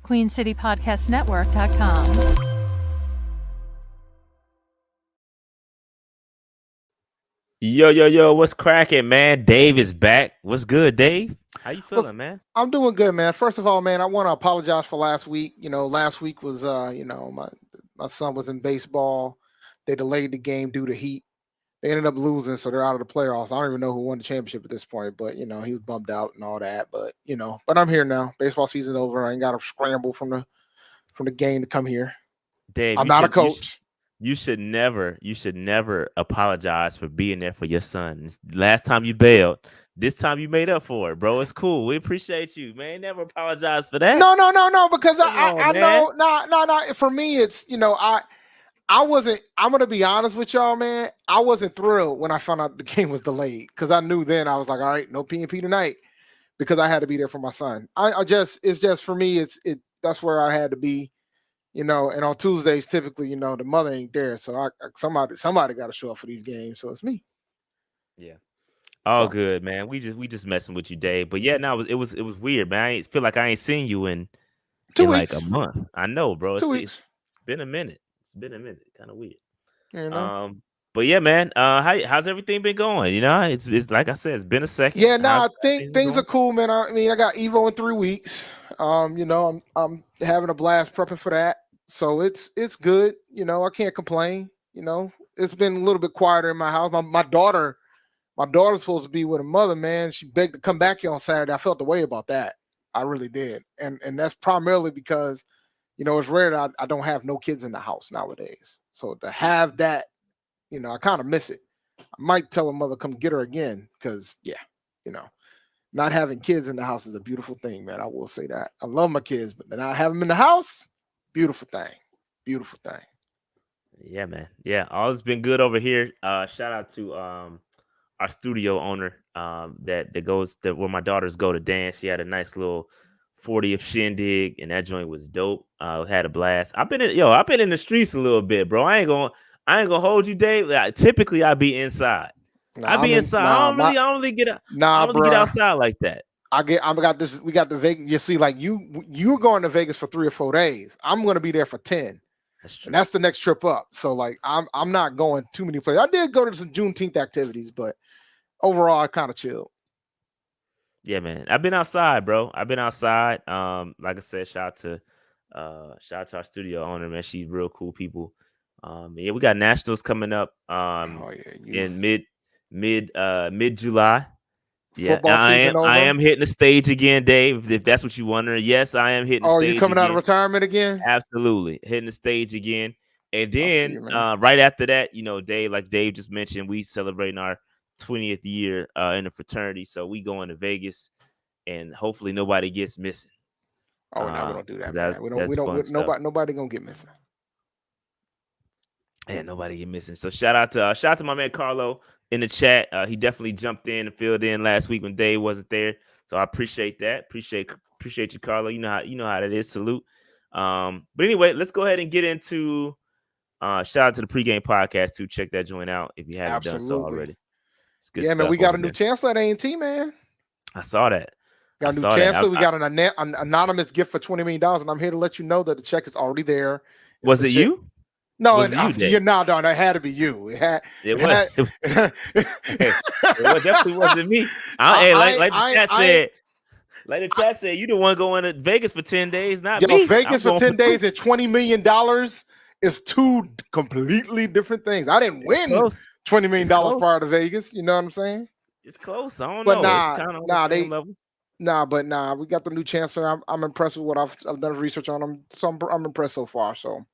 QueenCityPodcastNetwork.com. Yo, what's cracking, man? Dave is back. What's good, Dave? How you feeling, man? I'm doing good, man. First of all, man, I want to apologize for last week. Last week was, my son was in baseball. They delayed the game due to heat. They ended up losing, so they're out of the playoffs. I don't even know who won the championship at this point, but he was bummed out and all that. But but I'm here now. Baseball season's over. I ain't got to scramble from the game to come here. Dave, I'm not a coach. You should never apologize for being there for your son. Last time you bailed. This time you made up for it, bro. It's cool. We appreciate you, man. Never apologize for that. No. Because I know, no. For me, it's I wasn't. I'm gonna be honest with y'all, man. I wasn't thrilled when I found out the game was delayed because I knew then I was like, all right, no P&P tonight because I had to be there for my son. It's just for me. That's where I had to be, And on Tuesdays, typically, the mother ain't there, so somebody got to show up for these games. So it's me. Yeah. All good, man. We just messing with you, Dave. But yeah, no, it was weird, man. I feel like I ain't seen you in 2 weeks. like a month. I know, bro. 2 weeks. It's been a minute. Kind of weird. But yeah, man. How's everything been going? It's like I said, it's been a second. Yeah, I think things are cool, man. I mean, I got Evo in 3 weeks. I'm having a blast prepping for that. So it's good. I can't complain. It's been a little bit quieter in my house. My daughter's supposed to be with her mother, man. She begged to come back here on Saturday. I felt the way about that. I really did. And that's primarily because, it's rare that I don't have no kids in the house nowadays. So to have that, I kind of miss it. I might tell her mother come get her again because, not having kids in the house is a beautiful thing, man. I will say that. I love my kids, but not having them in the house, beautiful thing. Beautiful thing. Yeah, man. Yeah, all has been good over here. Shout out to our studio owner that where my daughters go to dance. She had a nice little 40th shindig, and that joint was dope. Had a blast. I've been in the streets a little bit, bro. I ain't gonna hold you, Dave. Typically, I be inside. I be inside. I don't really get out. I don't really get outside like that. We got the Vegas. You see, like you're going to Vegas for 3 or 4 days. I'm going to be there for 10. That's true. And that's the next trip up. So like I'm not going too many places. I did go to some Juneteenth activities, but overall I kind of chilled. Yeah, man. I've been outside, bro. Like I said, shout out to our studio owner, man. She's real cool people. Yeah, we got nationals coming up in mid July. Yeah, I am hitting the stage again, Dave. If that's what you wondering, yes, I am hitting the stage. Oh, you coming out of retirement again? Absolutely, hitting the stage again. And then right after that, Dave, like Dave just mentioned, we celebrating our 20th year in the fraternity. So we going to Vegas, and hopefully nobody gets missing. Oh, no, we don't do that. Man. Nobody gonna get missing. And nobody get missing. So shout out to my man Carlo in the chat. He definitely jumped in and filled in last week when Dave wasn't there. So I appreciate that. Appreciate you, Carlo. You know how that is. Salute. But anyway, let's go ahead and get into shout out to the pregame podcast too. Check that joint out if you haven't done so already. Yeah, man, we got a new chancellor at A&T, man. I saw that. Got a new chancellor. We got an anonymous gift for $20 million, and I'm here to let you know that the check is already there. Was it you? No, it had to be you. It definitely wasn't me. Like the chat said, you the one going to Vegas for 10 days, not me. Vegas for 10 days and $20 million is 2 completely different things. I didn't win $20 million prior to Vegas. You know what I'm saying? It's close. I don't know. It's kind of on the same level. We got the new chancellor. I'm impressed with what I've done research on him. So I'm impressed so far. So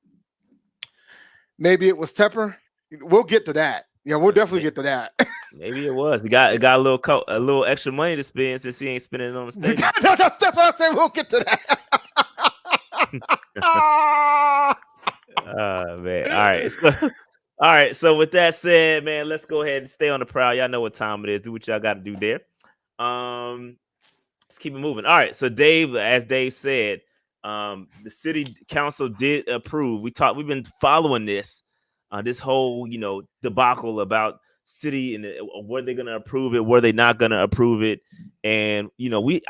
maybe it was Tepper. We'll get to that. Yeah, we'll definitely get to that. Maybe it was. He got a little extra money to spend since he ain't spending it on the stage. That's what I said. We'll get to that. Man. All right. So with that said, man, let's go ahead and stay on the prowl. Y'all know what time it is. Do what y'all got to do there. Let's keep it moving. All right. So Dave, as Dave said, the city council did approve. We've been following this whole, debacle about city and were they going to approve it? Were they not going to approve it? And,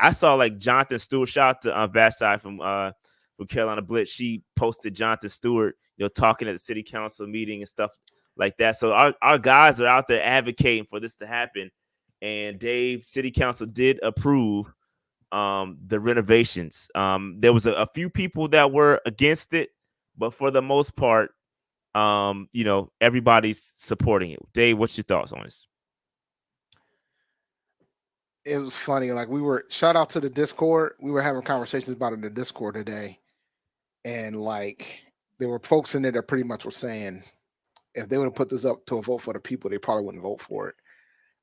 I saw like Jonathan Stewart, shout out to Vashti from from Carolina Blitz. She posted Jonathan Stewart, talking at the city council meeting and stuff like that. So our guys are out there advocating for this to happen. And Dave, city council did approve the renovations. There was a few people that were against it, but for the most part, everybody's supporting it. Dave, what's your thoughts on this? It was funny. Like shout out to the Discord. We were having conversations about it in the Discord today. And like there were folks in there that pretty much were saying if they would have put this up to a vote for the people, they probably wouldn't vote for it.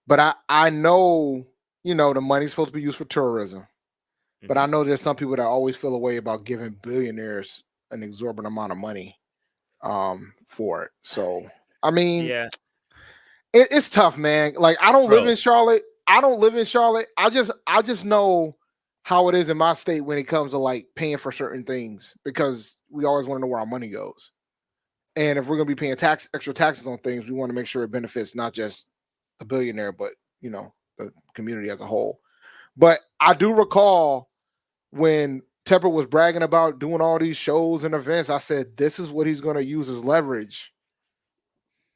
But I know, the money's supposed to be used for tourism. Mm-hmm. But I know there's some people that always feel a way about giving billionaires an exorbitant amount of money for it. So I mean, yeah, it's tough, man. Like I don't live in Charlotte. I just know how it is in my state when it comes to like paying for certain things because we always want to know where our money goes. And if we're going to be paying extra taxes on things, we want to make sure it benefits not just the billionaire, but the community as a whole. But I do recall when Tepper was bragging about doing all these shows and events, I said, this is what he's going to use as leverage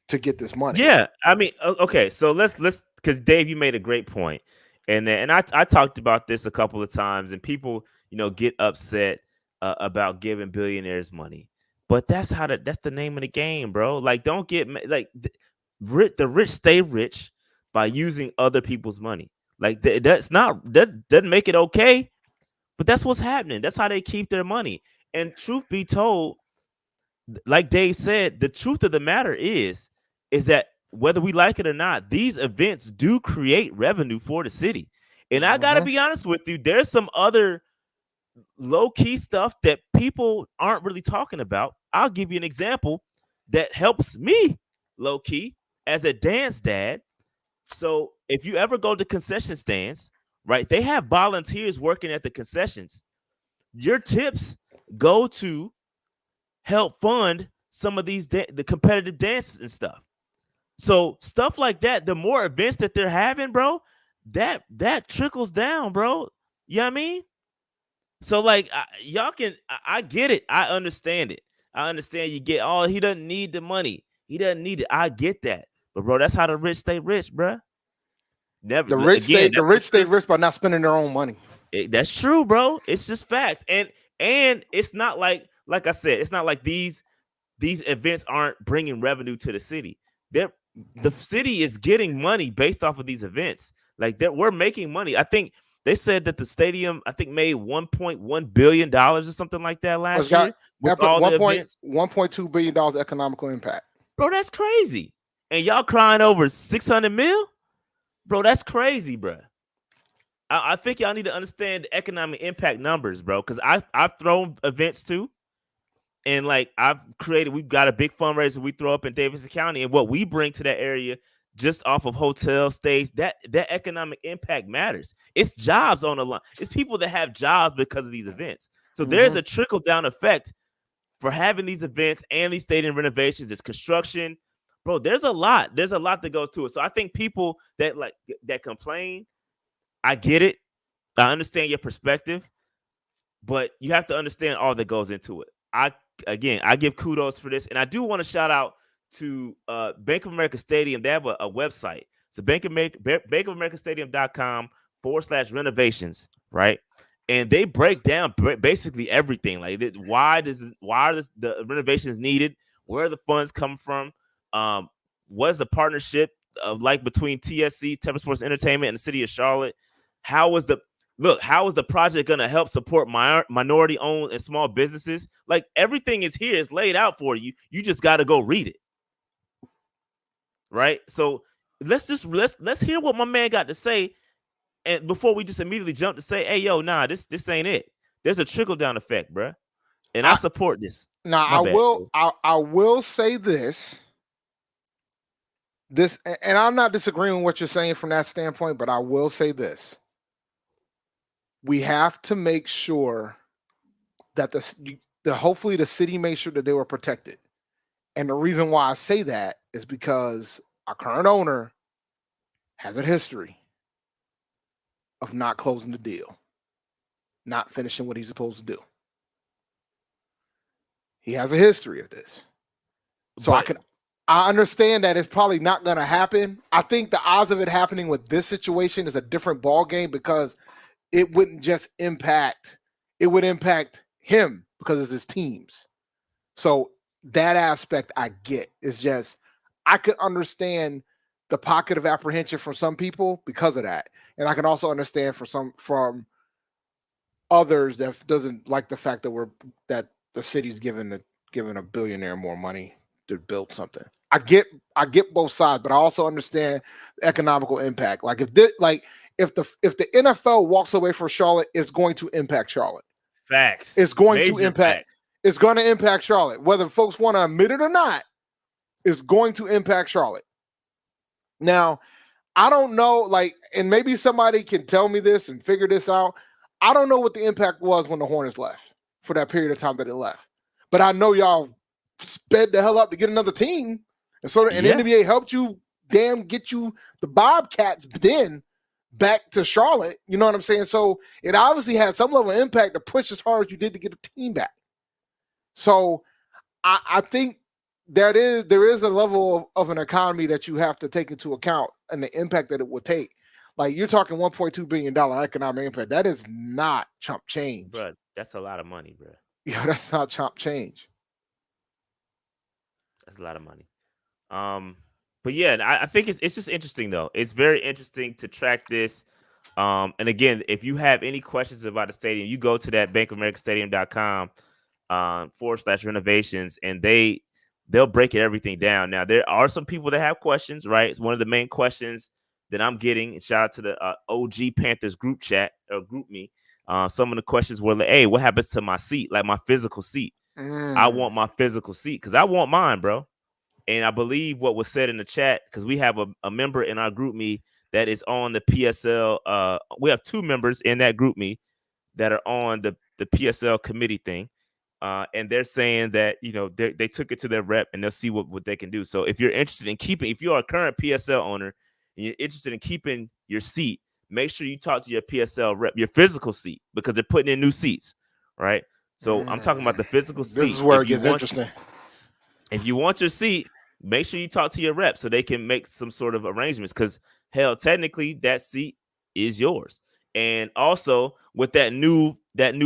to get this money. Yeah, I mean, okay, so let's because Dave, you made a great point, and I talked about this a couple of times, and people get upset about giving billionaires money, but that's the name of the game, bro. Like, don't get like the rich stay rich by using other people's money. Like that doesn't make it okay, but that's what's happening. That's how they keep their money. And truth be told, like Dave said, the truth of the matter is that whether we like it or not, these events do create revenue for the city. And I got to be honest with you, there's some other low-key stuff that people aren't really talking about. I'll give you an example that helps me low-key as a dance dad. So if you ever go to concession stands, right, they have volunteers working at the concessions. Your tips go to help fund some of these the competitive dances and stuff. So stuff like that, the more events that they're having, bro, that trickles down, bro. You know what I mean? So like y'all can, I get it. I understand it. I understand you get, he doesn't need the money. He doesn't need it. I get that. But bro, that's how the rich stay rich, bro. Never the rich stay rich by not spending their own money. That's true, bro. It's just facts. And it's not like I said, it's not like these events aren't bringing revenue to the city. The city is getting money based off of these events. Like we're making money. I think they said that the stadium, I think, made $1.1 billion or something like that last year with all the events. $1.2 billion economical impact. Bro, that's crazy. And y'all crying over 600 mil? Bro, that's crazy, bro. I think y'all need to understand the economic impact numbers, bro, because I've thrown events too. And like we've got a big fundraiser we throw up in Davidson County, and what we bring to that area just off of hotel stays, that economic impact matters. It's jobs on the line. It's people that have jobs because of these events. So there's a trickle down effect for having these events and these stadium renovations. It's construction, bro. There's a lot that goes to it. So I think people that complain, I get it. I understand your perspective, but you have to understand all that goes into it. I give kudos for this, and I do want to shout out to Bank of America Stadium. They have a website. So bankofamericastadium.com/renovations, right? And they break down basically everything. Like why are the renovations needed? Where are the funds come from? What is the partnership like between TSC, Temple Sports Entertainment, and the city of Charlotte? How is the project going to help support minority-owned and small businesses? Like everything is here. It's laid out for you. You just got to go read it. Right? So let's hear what my man got to say. And before we just immediately jump to say, hey, yo, nah, this ain't it. There's a trickle-down effect, bro. And I support this. Now, I will say this, and I'm not disagreeing with what you're saying from that standpoint, but I will say this. We have to make sure that hopefully the city made sure that they were protected. And the reason why I say that is because our current owner has a history of not closing the deal, not finishing what he's supposed to do. He has a history of this. So But I understand that it's probably not going to happen. I think the odds of it happening with this situation is a different ball game because it wouldn't just impact. It would impact him because it's his teams. So that aspect I get. It's just I could understand the pocket of apprehension from some people because of that, and I can also understand from others that doesn't like the fact that the city's giving a billionaire more money to build something. I get both sides, but I also understand the economical impact. Like if the NFL walks away from Charlotte, it's going to impact Charlotte. facts, It's going to major impact. facts. It's going to impact Charlotte, whether folks want to admit it or not. It's going to impact Charlotte. Now, I don't know, like, and maybe somebody can tell me this and figure this out. I don't know what the impact was when the Hornets left for that period of time that it left. But I know y'all sped the hell up to get another team. And so and Yeah. NBA helped you get you the Bobcats then back to Charlotte. You know what I'm saying? So it obviously had some level of impact to push as hard as you did to get the team back. So I think there is a level of an economy that you have to take into account and the impact that it will take. Like you're talking $1.2 billion economic impact. That is not chump change. Bro, that's a lot of money, bro. Yeah, that's not chump change. That's a lot of money. But yeah, I think it's just interesting though. It's very interesting to track this. And again, if you have any questions about the stadium, you go to that bankofamericanstadium.com /renovations, and they'll break everything down. Now, there are some people that have questions, right? It's one of the main questions that I'm getting. Shout out to the OG Panthers group chat or group me. Some of the questions were like, hey, what happens to my seat? Like my physical seat. I want my physical seat because I want mine, bro. And I believe what was said in the chat, because we have a member in our group me that is on the PSL. We have two members in that group me that are on the PSL committee thing. And they're saying that, you know, they took it to their rep and they'll see what they can do. So if you're interested in if you are a current PSL owner and you're interested in keeping your seat, make sure you talk to your PSL rep, your physical seat, because they're putting in new seats, right? So I'm talking about the physical seat. This is where it gets interesting. If you want your seat, make sure you talk to your rep so they can make some sort of arrangements, because hell, technically that seat is yours. And also with that new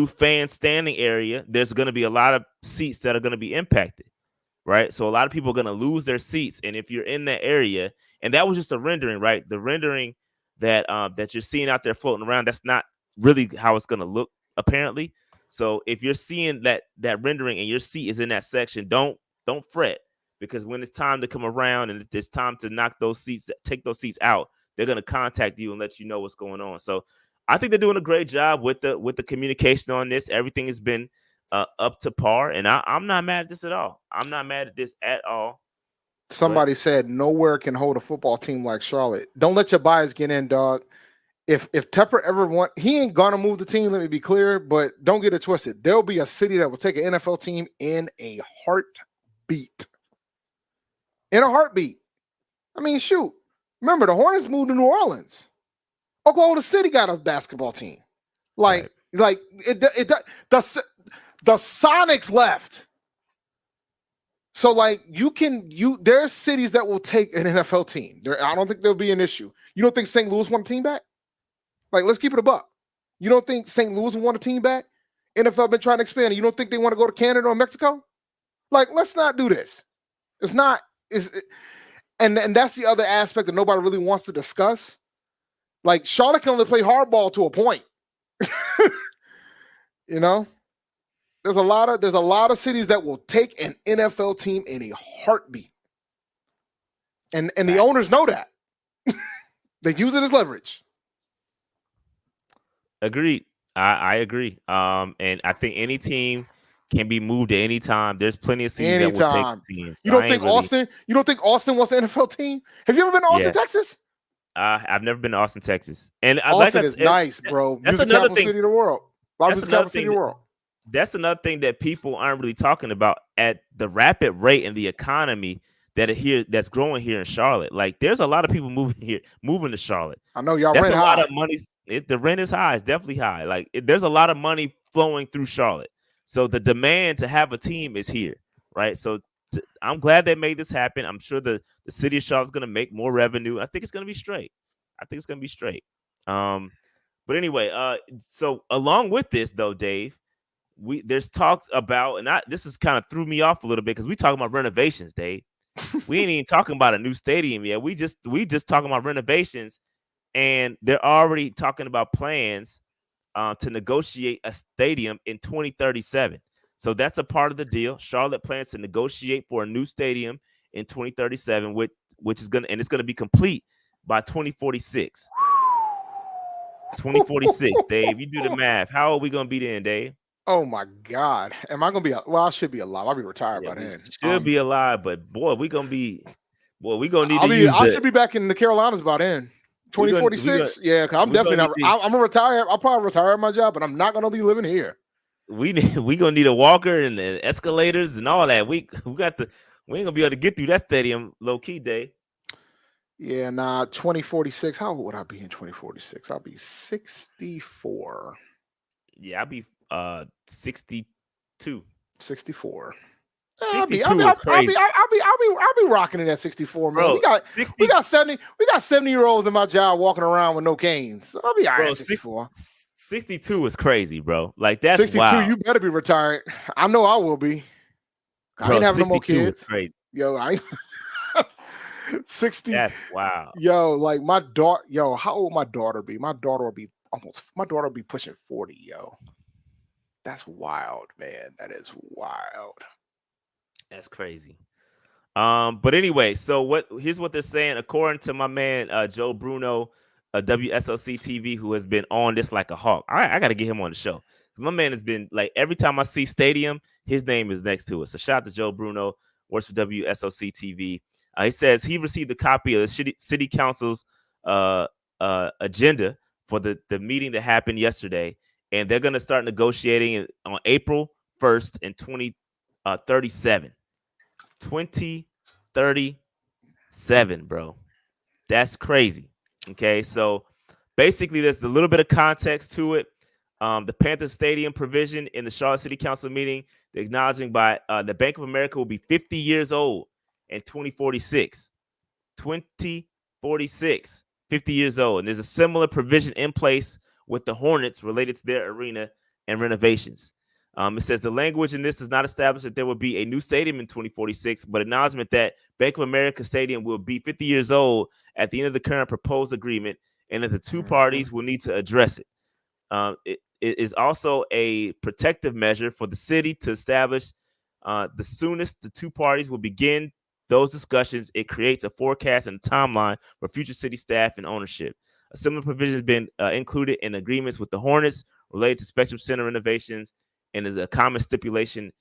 fan standing area, there's going to be a lot of seats that are going to be impacted, right? So a lot of people are going to lose their seats. And if you're in that area, and that was just a rendering, right? The rendering that you're seeing out there floating around, that's not really how it's going to look, apparently. So if you're seeing that rendering and your seat is in that section, don't fret, because when it's time to come around and it's time to take those seats out, they're going to contact you and let you know what's going on. So I think they're doing a great job with the communication on this. Everything has been up to par, and I'm not mad at this at all. I'm not mad at this at all. Somebody said nowhere can hold a football team like Charlotte. Don't let your bias get in, dog. If Tepper ever he ain't gonna move the team. Let me be clear, but don't get it twisted. There'll be a city that will take an NFL team in a heartbeat. In a heartbeat. I mean, shoot. Remember, the Hornets moved to New Orleans. Oklahoma City got a basketball team. The Sonics left. So there's cities that will take an NFL team. I don't think there'll be an issue. You don't think St. Louis want a team back? Like, let's keep it a buck. You don't think St. Louis will want a team back? NFL been trying to expand. You don't think they want to go to Canada or Mexico? Like, let's not do this. It's not. And that's the other aspect that nobody really wants to discuss. Like, Charlotte can only play hardball to a point. You know, there's a lot of cities that will take an NFL team in a heartbeat, and the owners know that. They use it as leverage. Agreed. I agree. And I think any team can be moved at any time. There's plenty of cities that will take teams. You don't think Austin? You don't think Austin wants an NFL team? Have you ever been to Austin, Texas? I've never been to Austin, Texas. And Austin is nice, bro. That's another thing. City of the world. That's another thing that people aren't really talking about at the rapid rate in the economy that's growing here in Charlotte. Like, there's a lot of people moving to Charlotte. I know y'all. That's rent a high. lot of money. The rent is high. It's definitely high. Like, there's a lot of money flowing through Charlotte. So the demand to have a team is here, right? So I'm glad they made this happen. I'm sure the city of Charlotte's going to make more revenue. I think it's going to be straight. I think it's going to be straight. But anyway, so along with this though, Dave, there's talks about, and this is kind of threw me off a little bit because we talking about renovations, Dave. We ain't even talking about a new stadium yet. We just talking about renovations, and they're already talking about plans to negotiate a stadium in 2037. So that's a part of the deal. Charlotte plans to negotiate for a new stadium in 2037, which is it's gonna be complete by 2046. 2046, Dave. You do the math. How old we gonna be then, Dave? Oh my God. Am I gonna be well, I should be alive. I'll be retired by We then. should be alive, but boy, we gonna need to I should be back in the Carolinas by then. 2046. Yeah, because I'm definitely not. I'm gonna retire. I'll probably retire at my job, but I'm not gonna be living here. We gonna need a walker and escalators and all that. We ain't gonna be able to get through that stadium low key, Dave. Yeah, 2046. How old would I be in 2046? I'll be 64. Yeah, I'll be 62. 64. 62 I'll is crazy. I'll be rocking it at 64, man. Bro, we got 70-year-olds in my job walking around with no canes. So I'll be all right at 64. 62 is crazy, bro. Like that's 62. wild. You better be retired. I know I will be. I ain't having no more kids. Is crazy. Yo, I 60. That's wow. Yo, like my daughter. Yo, how old my daughter be? My daughter will be pushing 40. Yo, that's wild, man. That is wild. That's crazy. But anyway, so here's what they're saying. According to my man Joe Bruno, WSOC TV, who has been on this like a hawk. I got to get him on the show. My man has been like, every time I see stadium, his name is next to it. So shout out to Joe Bruno, works for WSOC TV. He says he received a copy of the city council's agenda for the meeting that happened yesterday, and they're going to start negotiating on April 1st in 2037. 2037, bro. That's crazy. Okay, so basically there's a little bit of context to it. The Panthers Stadium provision in the Charlotte City Council meeting, the acknowledging by the Bank of America will be 50 years old in 2046. 2046, 50 years old. And there's a similar provision in place with the Hornets related to their arena and renovations. It says the language in this does not establish that there will be a new stadium in 2046, but acknowledgement that Bank of America Stadium will be 50 years old at the end of the current proposed agreement, and that the two parties will need to address it. It is also a protective measure for the city to establish the soonest the two parties will begin those discussions. It creates a forecast and a timeline for future city staff and ownership. A similar provision has been included in agreements with the Hornets related to Spectrum Center renovations, and is a common stipulation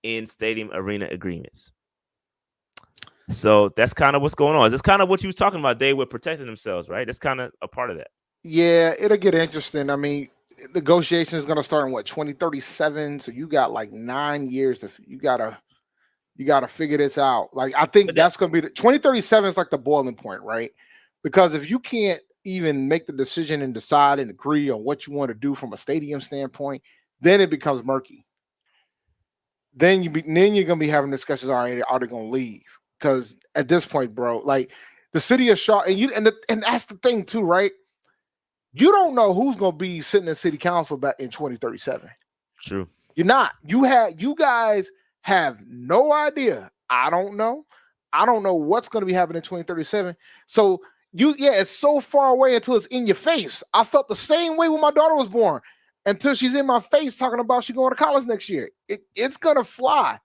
in stadium arena agreements. So that's kind of what's going on. That's kind of what you was talking about, Dave, with protecting themselves, right? That's kind of a part of that. Yeah, it'll get interesting. I mean, negotiation is going to start in 2037. So you got like 9 years. If you gotta figure this out. Like, I think that's going to be 2037 is like the boiling point, right? Because if you can't even make the decision and decide and agree on what you want to do from a stadium standpoint, then it becomes murky. Then you're gonna be having discussions. All right, are they gonna leave? Because at this point, bro, like the city of Charlotte, and that's the thing too, right? You don't know who's gonna be sitting in city council back in 2037. True. You're not. You guys have no idea. I don't know. I don't know what's gonna be happening in 2037. So it's so far away until it's in your face. I felt the same way when my daughter was born. Until she's in my face talking about she going to college next year. It's going to fly.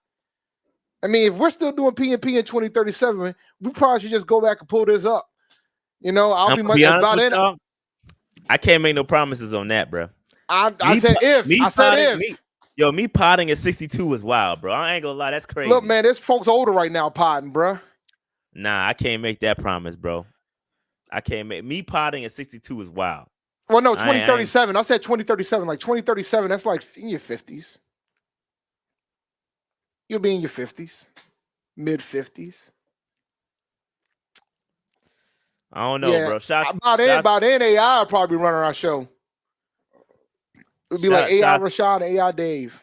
I mean, if we're still doing P&P in 2037, we probably should just go back and pull this up. I'll be much about in. I can't make no promises on that, bro. I said if. Me potting at 62 is wild, bro. I ain't gonna lie, that's crazy. Look, man, there's folks older right now potting, bro. Nah, I can't make that promise, bro. I can't make me potting at 62 is wild. Well, no, 2037. I said 2037. Like 2037, that's like in your 50s. You'll be in your 50s, mid 50s. I don't know, bro. By then, AI will probably be running our show. It'll be like AI Rashad and AI Dave.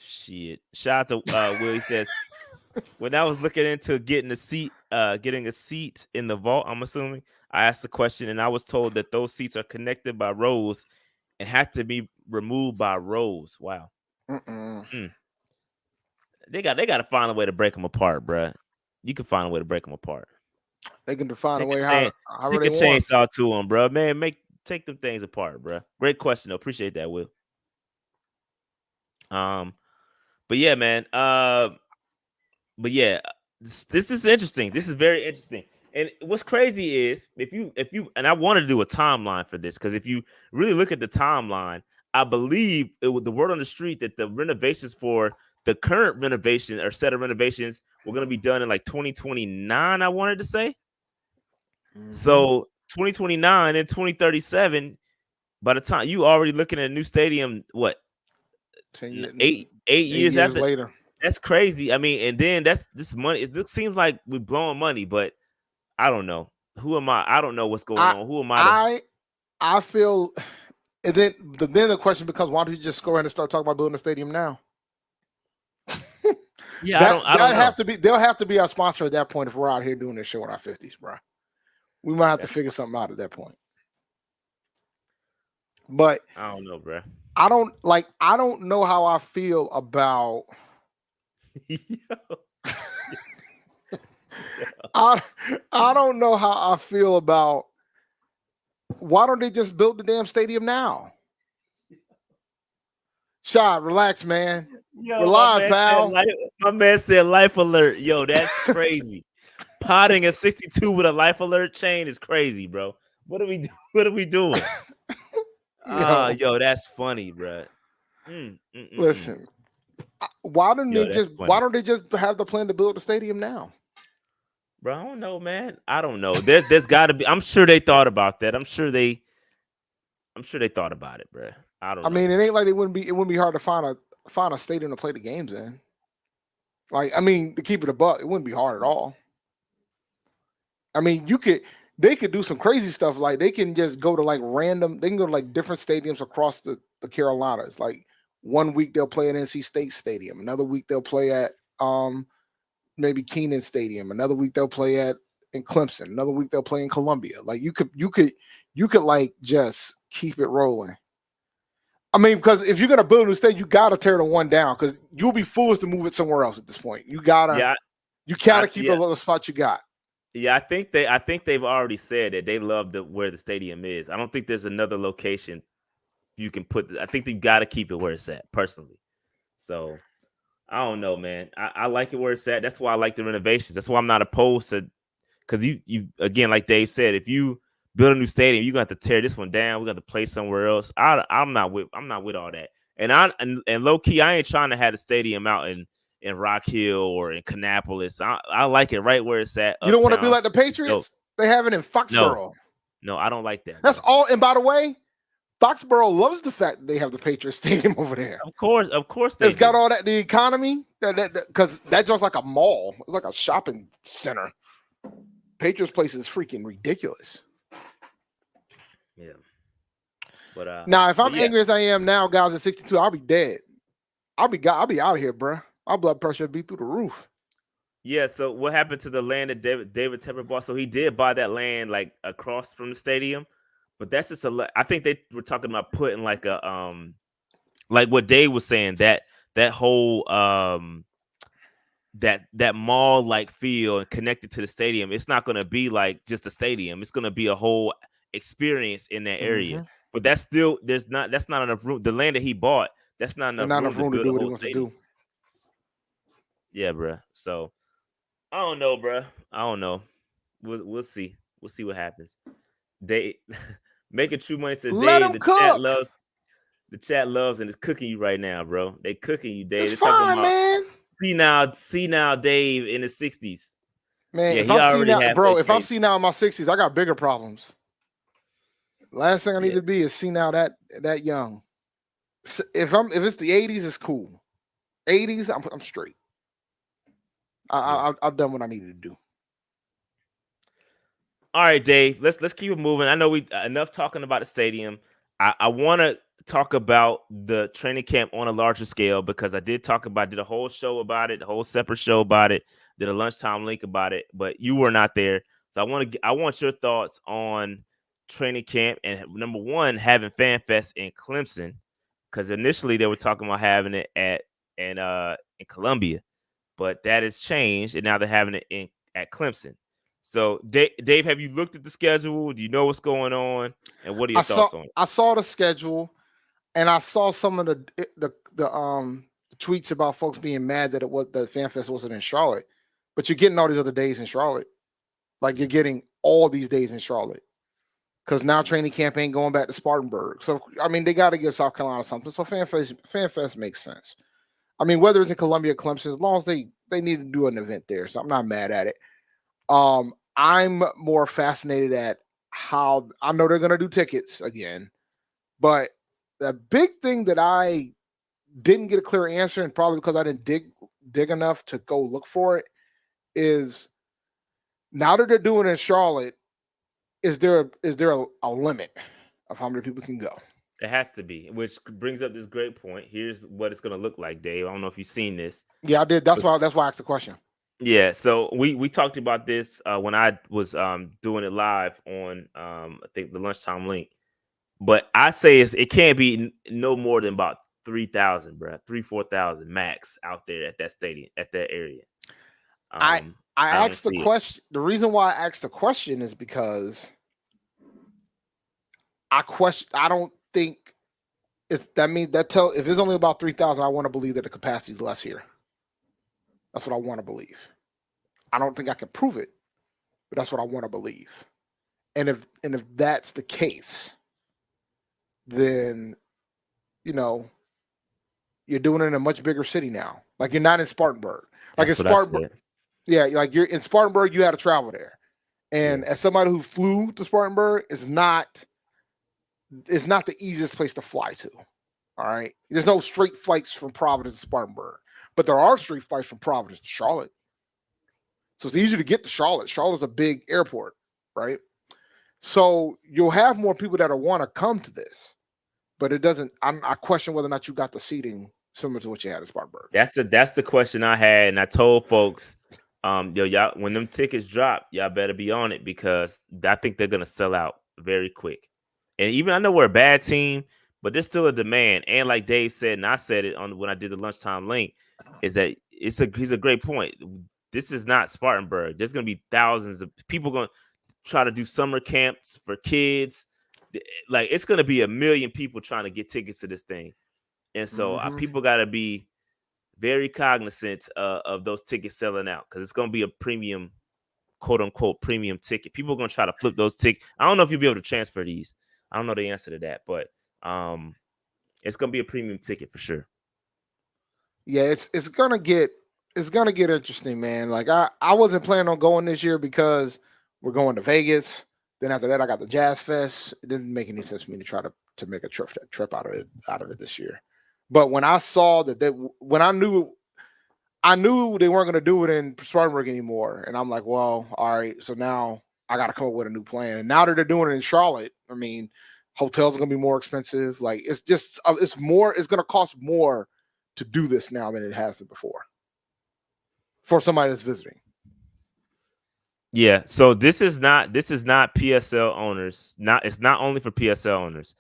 Shit. Shout out to Will. He says, when I was looking into getting a seat in the vault, I'm assuming, I asked the question and I was told that those seats are connected by rows and have to be removed by rows. Wow. Mm. They got to find a way to break them apart, bruh. You can find a way to break them apart. They can define a Take a way chain, however take they a want. chainsaw to them, bro. Man, take them things apart, bro. Great question, though. Appreciate that, Will. But yeah, man. But yeah, this is interesting. This is very interesting. And what's crazy is if you and I want to do a timeline for this, because if you really look at the timeline, I believe it was the word on the street that the renovations for the current renovation or set of renovations were going to be done in like 2029. I wanted to say. So 2029 and 2037, by the time you already looking at a new stadium, what 8 8 years years after? later. That's crazy. I mean, and then that's this money. It seems like we're blowing money, but I don't know. Who am I? I don't know what's going I on. Who am I to? I feel, and then the question becomes, why don't you just go ahead and start talking about building a stadium now? Yeah, I don't know. They'll have to be our sponsor at that point if we're out here doing this show in our 50s, bro. We might have to figure something out at that point. But I don't know, bro. I don't know how I feel about I don't know how I feel about why don't they just build the damn stadium now? Shot, relax, man. Yo, we're live, pal. My man said life alert. Yo, that's crazy. Potting a 62 with a life alert chain is crazy, bro. What are we doing? Yo, that's funny, bro. Listen, why don't they just have the plan to build the stadium now? Bro, I don't know, man. I don't know. There's got to be. I'm sure they thought about that. I'm sure they thought about it, bro. I don't know. I mean, it ain't like it wouldn't be hard to find a stadium to play the games in. Like, I mean, to keep it a buck, it wouldn't be hard at all. I mean, they could do some crazy stuff. Like they can just go to like they can go to like different stadiums across the Carolinas. Like 1 week they'll play at NC State Stadium. Another week they'll play at maybe Keenan Stadium. Another week they'll play in Clemson. Another week they'll play in Columbia. Like you could like just keep it rolling. I mean, because if you're gonna build a new stadium, you gotta tear the one down because you'll be foolish to move it somewhere else at this point. You gotta keep the little spot you got. Yeah, I think they've already said that they love where the stadium is. I don't think there's another location you can put. I think you got to keep it where it's at, personally. So I don't know, man. I like it where it's at. That's why I like the renovations. That's why I'm not opposed to, because you again, like Dave said, if you build a new stadium, you're gonna have to tear this one down. We got to play somewhere else. I'm not with all that. And low key, I ain't trying to have the stadium out in Rock Hill or in Kannapolis. I like it right where it's at. You don't want to be like the Patriots? They have it in Foxborough. No, I don't like that. That's all. And by the way, Foxborough loves the fact that they have the Patriots Stadium over there. Of course, it's got all that, the economy, because that just like a mall. It's like a shopping center. Patriots place is freaking ridiculous. Yeah. But now, if I'm angry as I am now, guys, at 62, I'll be dead. I'll be out of here, bro. My blood pressure would be through the roof. Yeah. So what happened to the land that David Tepper bought? So he did buy that land like across from the stadium, but that's just I think they were talking about putting like a like what Dave was saying, that whole that mall like feel and connected to the stadium. It's not going to be like just a stadium. It's going to be a whole experience in that area. Mm-hmm. But that's not enough room. The land that he bought, that's not enough room to build a whole stadium. Yeah, bro. So I don't know, bro. I don't know. We'll see. We'll see what happens. They making true money says Dave. The chat loves and is cooking you right now, bro. They cooking you, Dave. It's fine, man. See now, Dave in the 60s. Man, if I'm seeing now in my 60s, I got bigger problems. Last thing I need to be is see now that young. If it's the 80s, it's cool. 80s, I'm straight. I've done what I needed to do. All right, Dave. Let's keep it moving. I know we enough talking about the stadium. I want to talk about the training camp on a larger scale because I did did a whole show about it, a whole separate show about it, did a lunchtime link about it, but you were not there. So I want your thoughts on training camp and number one, having Fan Fest in Clemson, because initially they were talking about having it in Columbia, but that has changed and now they're having it in at Clemson. So Dave, have you looked at the schedule? Do you know what's going on? And what are your thoughts on it? I saw the schedule, and I saw some of the tweets about folks being mad that the Fan Fest wasn't in Charlotte, but you're getting all these other days in Charlotte. Like you're getting all these days in Charlotte because now training camp ain't going back to Spartanburg. So I mean, they got to give South Carolina something. So Fan Fest makes sense. I mean, whether it's in Columbia, Clemson, as long as they need to do an event there, so I'm not mad at it. I'm more fascinated at how I know they're going to do tickets again, but the big thing that I didn't get a clear answer, and probably because I didn't dig enough to go look for it, is now that they're doing it in Charlotte, is there a limit of how many people can go? It has to be, which brings up this great point. Here's what it's going to look like, Dave. I don't know if you've seen this. Yeah, I did. That's why I asked the question. Yeah, so we talked about this when I was doing it live on I think the lunchtime link. But I say it can't be no more than about 3,000, bro. 4,000 max out there at that stadium, at that area. I asked the question. The reason why I asked the question is because I don't think if it's only about 3,000, I want to believe that the capacity is less here. That's what I want to believe. I don't think I can prove it, but that's what I want to believe. And if that's the case, then you're doing it in a much bigger city now. Like you're not in Spartanburg. Like in Spartanburg, yeah, like you're in Spartanburg, you had to travel there. And as somebody who flew to Spartanburg, it's not the easiest place to fly to. All right. There's no straight flights from Providence to Spartanburg, but there are straight flights from Providence to Charlotte. So it's easy to get to Charlotte. Charlotte's a big airport, right? So you'll have more people that want to come to this, but it doesn't. I question whether or not you got the seating similar to what you had at Spartanburg. That's the question I had, and I told folks, y'all, when them tickets drop, y'all better be on it because I think they're gonna sell out very quick. And even I know we're a bad team, but there's still a demand. And like Dave said, and I said it on when I did the lunchtime link, is that he's a great point. This is not Spartanburg. There's gonna be thousands of people going to try to do summer camps for kids. Like it's gonna be 1 million people trying to get tickets to this thing, and so people got to be very cognizant of those tickets selling out because it's gonna be a premium, quote unquote, premium ticket. People are gonna try to flip those tickets. I don't know if you'll be able to transfer these. I don't know the answer to that, but it's gonna be a premium ticket for sure. Yeah, it's gonna get interesting, man. Like I wasn't planning on going this year because we're going to Vegas. Then after that, I got the Jazz Fest. It didn't make any sense for me to try to make a trip out of it this year. But when I saw when I knew they weren't going to do it in Spartanburg anymore, and I'm like, well, all right. So now I got to come up with a new plan. And now that they're doing it in Charlotte, I mean, hotels are going to be more expensive. Like it's going to cost more to do this now than it has before for somebody that's visiting. Yeah, so this is not PSL owners. It's not only for PSL owners.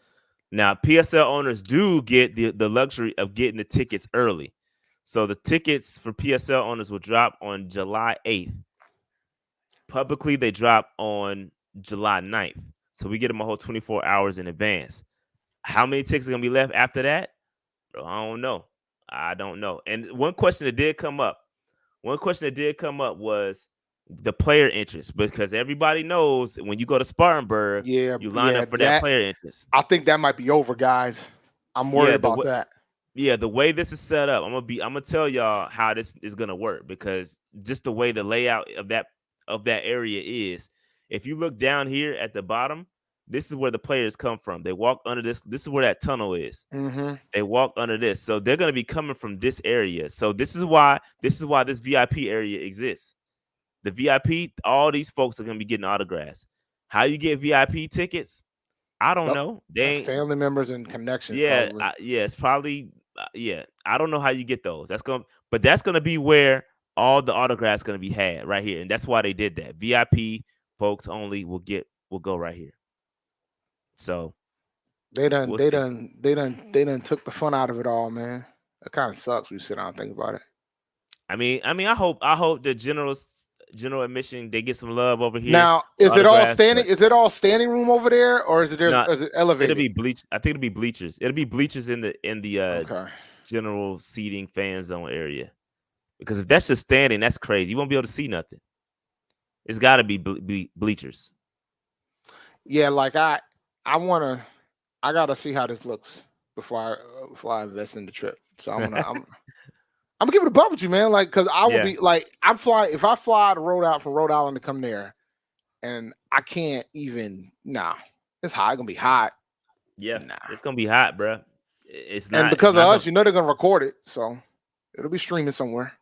Now, PSL owners do get the luxury of getting the tickets early. So the tickets for PSL owners will drop on July 8th. Publicly, they drop on July 9th. So we get them a whole 24 hours in advance. How many tickets are going to be left after that? Bro, I don't know. And one question that did come up was the player interest, because everybody knows when you go to Spartanburg, you line up for that player interest. I think that might be over, guys. I'm worried about that. Yeah, the way this is set up, I'm gonna tell y'all how this is gonna work, because just the way the layout of that area is. If you look down here at the bottom, this is where the players come from. They walk under this. This is where that tunnel is. Mm-hmm. They walk under this, so they're gonna be coming from this area. So this is why this VIP area exists. The VIP, all these folks are going to be getting autographs. How you get VIP tickets? I don't Nope. know. They That's ain't. family members and connections, Yeah, probably. yeah. It's probably. Yeah, I don't know how you get those. But that's gonna be where all the autographs gonna be had right here, and that's why they did that. VIP folks only will go right here. So They done, we'll they see. done, they done, they done took the fun out of it all, man. It kind of sucks when you sit down and think about it. I hope the general admission they get some love over here Now, for is it all autographs, standing? but Is it all standing room over there, or is it not. is it It'll elevated? be bleach. I think it'll be bleachers. It'll be bleachers in the Okay. general seating fan zone area. Because if that's just standing, that's crazy. You won't be able to see nothing. It's got to be bleachers. Yeah, like I gotta see how this looks before I invest in the trip. So I'm gonna give it a bump with you, man. Like, cause I will Yeah, be like, I'm flying. If I fly to Rhode Island to come there, and I can't even, nah, it's hot. It's gonna be hot. yeah. Nah. It's gonna be hot, bro. It's And not. It's because of not us, gonna. you know they're gonna record it, so it'll be streaming somewhere.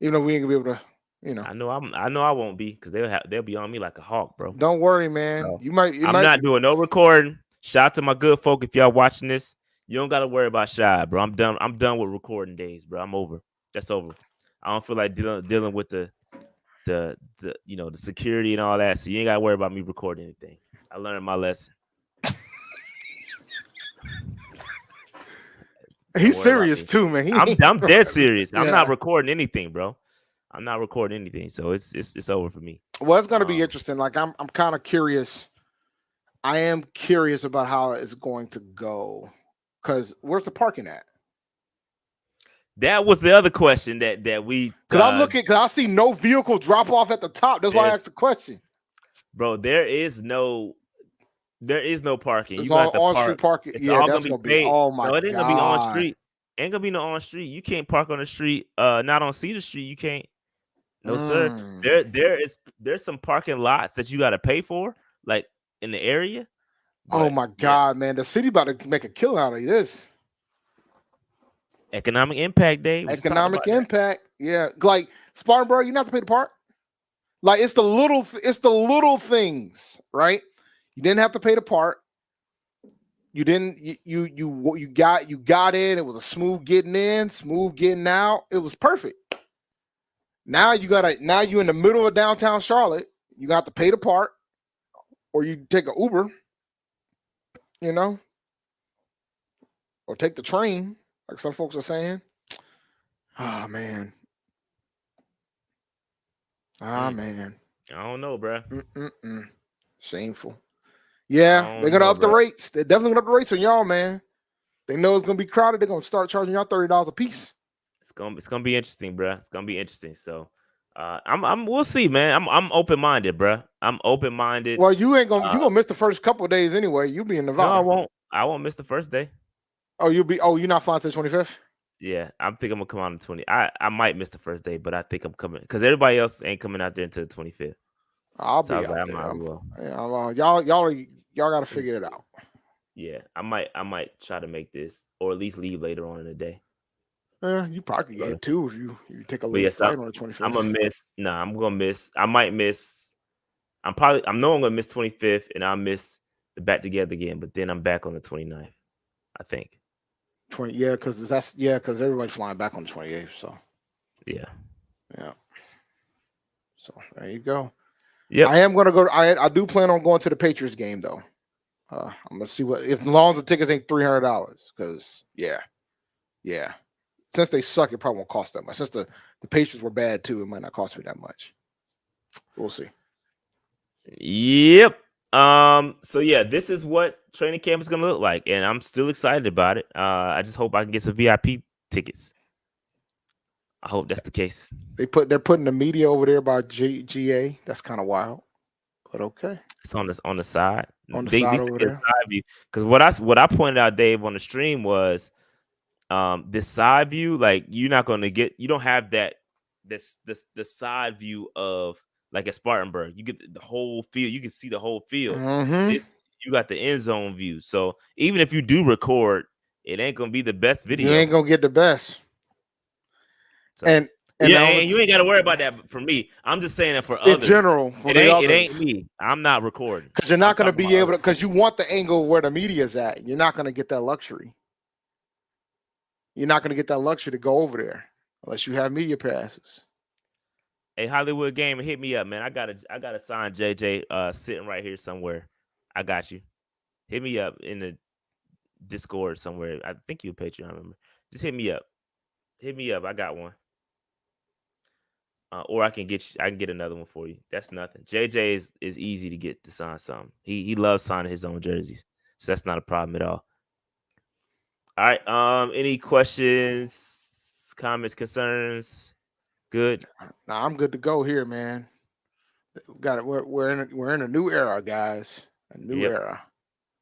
Even though we ain't gonna be able to, you know. I know. I know. I won't be because they'll be on me like a hawk, bro. Don't worry, man. So You I'm might. not doing no recording. Shout out to my good folk if y'all watching this. You don't gotta worry about shy, bro. I'm done. I'm done with recording days, bro. I'm over. That's over. I don't feel like dealing with the the security and all that. So you ain't gotta worry about me recording anything. I learned my lesson. Don't He's worry about serious me. too, man. He I'm ain't, I'm dead serious. I'm not yeah. recording anything, bro. I'm not recording anything. So it's over for me. Well, it's gonna be Um, interesting. Like I'm kind of curious. I am curious about how it's going to go. Cause where's the parking at? that was the other question that we Cause I'm looking. Cause I see no vehicle drop off at the top. That's why I there's asked the question. bro, there is no parking. It's You're gonna have all to on street park. parking. It's Yeah, all that's gonna be gonna be. paid. Oh my No, it ain't gonna be on god. street. Ain't gonna be no on street. You can't park on the street. Not on Cedar Street. You can't. No, sir. Mm. There's some parking lots that you gotta pay for, like in the area. Oh But my yeah, god, man! The city about to make a kill out of this. economic impact day. We just talked Economic about that. impact. Yeah, like Spartanburg, you don't have to pay the park. Like it's the little things, right? You didn't have to pay the park. You didn't. You got in. It was a smooth getting in, smooth getting out. It was perfect. Now you in the middle of downtown Charlotte. You got to pay the park, or you take an Uber, you know, or take the train, like some folks are saying. Ah man. Ah Mm, man. I don't know, bro. Mm-mm-mm. Shameful. I Yeah, they're don't gonna know, up the bro. rates. They're definitely gonna up the rates on y'all, man. They know it's gonna be crowded. They're gonna start charging y'all $30 a piece. It's gonna be interesting, bro. It's gonna be interesting. So, we'll see, man. I'm open minded, bro. I'm open minded. Well, you gonna miss the first couple of days anyway. You'll be in No, I Nevada. won't. I won't miss the first day. You're not flying to the 25th? Yeah, I think I'm gonna come out on the 20. I might miss the first day, but I think I'm coming because everybody else ain't coming out there until the 25th. I'll So I be was like, out I there. might as well. Y'all gotta Let me figure it see. out. Yeah, I might try to make this or at least leave later on in the day. Yeah, you probably Go get to- two if you take a But later yes, flight on the I'm gonna 25th. miss. Nah, I'm gonna miss. I might miss. I'm gonna miss 25th, and I'll miss the back together again. But then I'm back on the 29th, I think. 20, yeah, because everybody's flying back on the 28th. So Yeah. yeah. So there you go. Yep. I am gonna go. I do plan on going to the Patriots game though. I'm gonna see what if as long as the tickets ain't $300 because yeah. Since they suck, it probably won't cost that much. Since the Patriots were bad too, it might not cost me that much. We'll see. Yep. So yeah, this is what training camp is gonna look like, and I'm still excited about it. I just hope I can get some VIP tickets. I hope that's the case. They're putting the media over there by GA. That's kind of wild, but okay. It's on the side. On the They at side least over they get a there. side view. Because what I pointed out, Dave, on the stream was this side view. Like you don't have that the side view of like at Spartanburg. You get the whole field. You can see the whole field. Mm-hmm. This you got the end zone view. So even if you do record, it ain't gonna be the best You ain't video. gonna get the best. So And And Yeah, the only and you ain't got to worry about that for me. I'm just saying that for in others. general for It the ain't others, me. I'm not recording. because you're I'm not going to talking be about able to, others. because you want the angle where the media's at. You're not going to get that luxury. You're not going to get that luxury to go over there unless you have media passes. Hey, Hollywood Gamer, hit me up, man. I gotta sign JJ sitting right here somewhere. I got you. Hit me up in the Discord somewhere. I think you a Patreon member. Just hit me up. Hit me up. I got one. Or I can get another one for you. That's nothing. JJ is easy to get to sign something. He loves signing his own jerseys. So that's not a problem at all. All right. Any questions, comments, concerns? Good. Now I'm good to go here, man. Got it. We're in a new era, guys. A new Yep. era.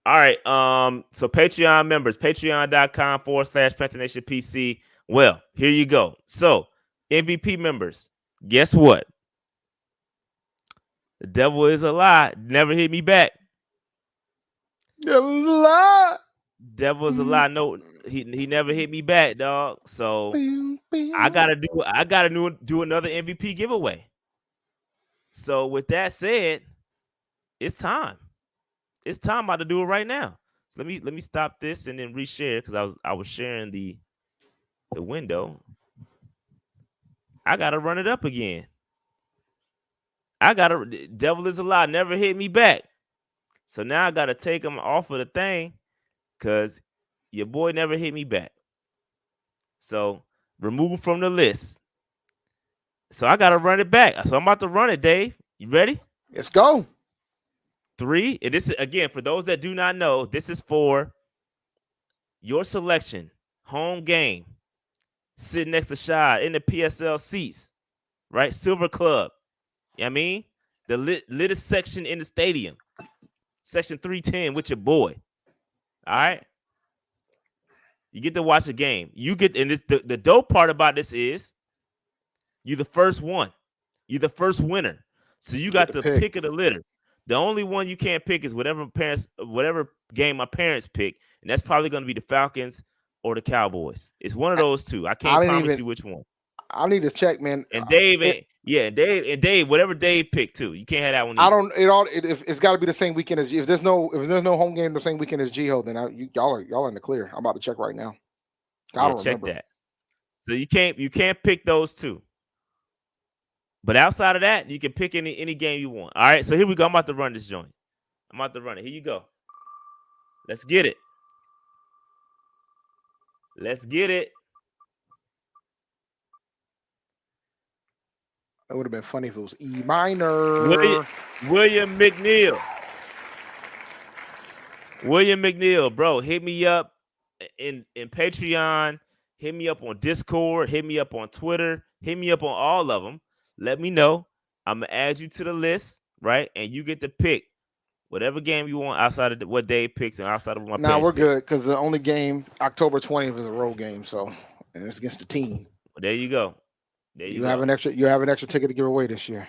All right. So Patreon members, patreon.com/Panther Nation PC. Well, here you go. So MVP members, guess what? The devil is a lie. Never hit me back. That was a lot. Devil is a lie. No, he never hit me back, dog. So I gotta do another MVP giveaway. So with that said, it's time. It's time about to do it right now. So let me stop this and then reshare because I was sharing the window. I gotta run it up again. Devil is a lie. Never hit me back. So now I gotta take him off of the thing because your boy never hit me back. So remove from the list. So I gotta run it back. So I'm about to run it, Dave. You ready? Let's go. 3. And this is again for those that do not know. This is for your selection, home game, sitting next to Shad in the PSL seats, right? Silver Club. You know what I mean? The littest section in the stadium. Section 310 with your boy. All right. You get to watch a game. You get, and this, the dope part about this is you're the first one. You're the first winner. So you got the pick of the litter. The only one you can't pick is whatever game my parents pick, and that's probably going to be the Falcons or the Cowboys. It's one of those two. I can't promise you which one. I need to check, man. And Dave, Dave, whatever Dave picked too. You can't have that one. I don't. It's got to be the same weekend as if there's no home game the same weekend as G-Ho, then y'all are in the clear. I'm about to check right now. I don't check remember that. So you can't pick those two. But outside of that, you can pick any game you want. All right. So here we go. I'm about to run this joint. I'm about to run it. Here you go. Let's get it. Let's get it. It would have been funny if it was E minor. William McNeil. William McNeil, bro, hit me up in Patreon. Hit me up on Discord. Hit me up on Twitter. Hit me up on all of them. Let me know. I'm going to add you to the list, right? And you get to pick whatever game you want outside of what Dave picks and outside of what my parents we're pick. good because the only game, October 20th, is a road game. So, and it's against the team. Well, there you go. You have an extra ticket to give away this year.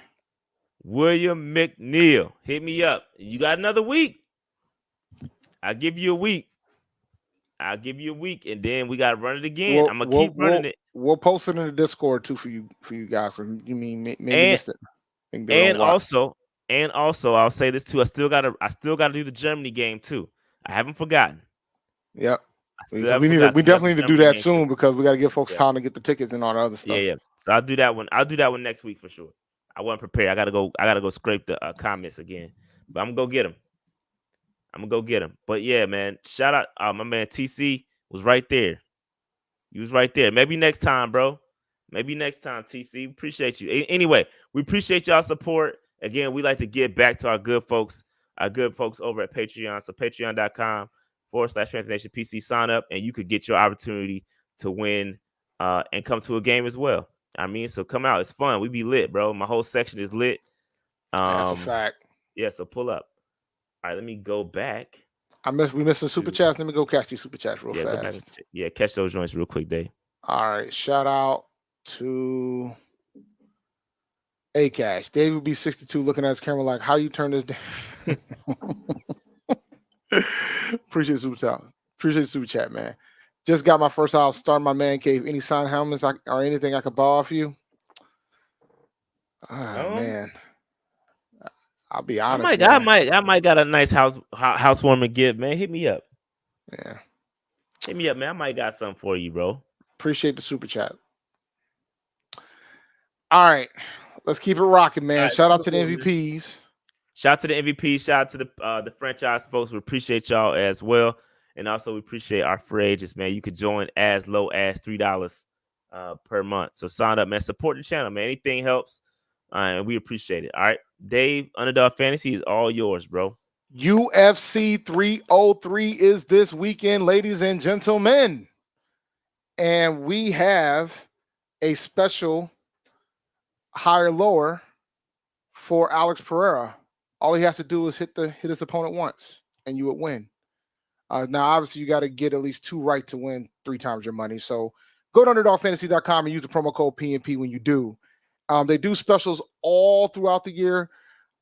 William McNeil, hit me up. You got another week. I'll give you a week. And then we got to run it again. I'm gonna keep running it. We'll post it in the Discord too for you guys. You mean maybe missed it? And also, I'll say this too. I still gotta do the Germany game too. I haven't forgotten. Yep. We definitely need to do that soon because we got to give folks time to get the tickets and all the other stuff. Yeah. So I'll do that one. I'll do that one next week for sure. I wasn't prepared. I gotta go scrape the comments again, but I'm gonna go get him. But yeah, man, shout out my man TC was right there. He was right there. Maybe next time, bro. Maybe next time, TC. Appreciate you. Anyway, we appreciate y'all support. Again, we like to give back to our good folks over at Patreon. So patreon.com/Panther Nation PC, sign up and you could get your opportunity to win and come to a game as well. I mean, so come out. It's fun. We be lit, bro. My whole section is lit. That's a fact. Yeah, so pull up. All right, let me go back. We missed some super chats. Let me go catch these super chats real fast. Catch those joints real quick, Dave. All right, shout out to A-Cash. Dave would be 62 looking at his camera like, how you turn this down? Appreciate super chat. Appreciate super chat, man. Just got my first house, starting my man cave. Any sign helmets or anything I could borrow off you? Um, Man, I'll be I honest, might, I man. might, I might got a nice housewarming gift, man. Hit me up. Yeah, Hit me up, man. I might got something for you, bro. appreciate the super chat. All right, let's keep it rocking, All man. right, Shout keep out it to the moving, man. MVPs. Shout out to the MVP. Shout out to the franchise folks. We appreciate y'all as well, and also we appreciate our free agents, man. You could join as low as $3 per month. So sign up, man. Support the channel, man. Anything helps, and we appreciate it. All right, Dave, Underdog Fantasy is all yours, bro. UFC 303 is this weekend, ladies and gentlemen, and we have a special higher lower for Alex Pereira. All he has to do is hit his opponent once, and you would win. Now, obviously, you got to get at least 2 right to win 3 times your money. So go to underdogfantasy.com and use the promo code PNP when you do. They do specials all throughout the year,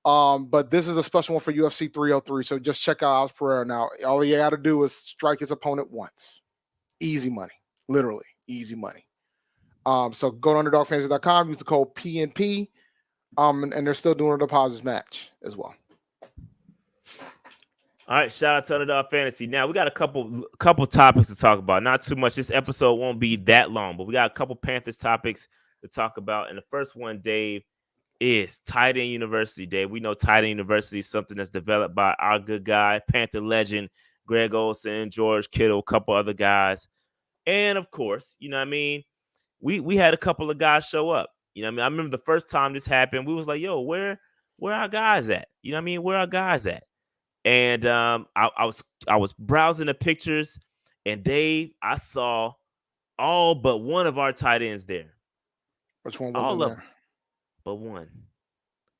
but this is a special one for UFC 303. So just check out Alex Pereira now. All you got to do is strike his opponent once. Easy money, literally easy money. So go to underdogfantasy.com, use the code PNP, and they're still doing a deposits match as well. All right, shout out to Underdog Fantasy. Now we got a couple topics to talk about. Not too much. This episode won't be that long, but we got a couple Panthers topics to talk about. And the first one, Dave, is tight end university. Dave, we know tight end university is something that's developed by our good guy, Panther legend Greg Olsen, George Kittle, a couple other guys, and of course, you know what I mean. We had a couple of guys show up. You know what I mean. I remember the first time this happened, we was like, "Yo, where our guys at? You know what I mean? Where our guys at?" And I was browsing the pictures, and Dave, I saw all but one of our tight ends there. Which one All wasn't of there? them, but one.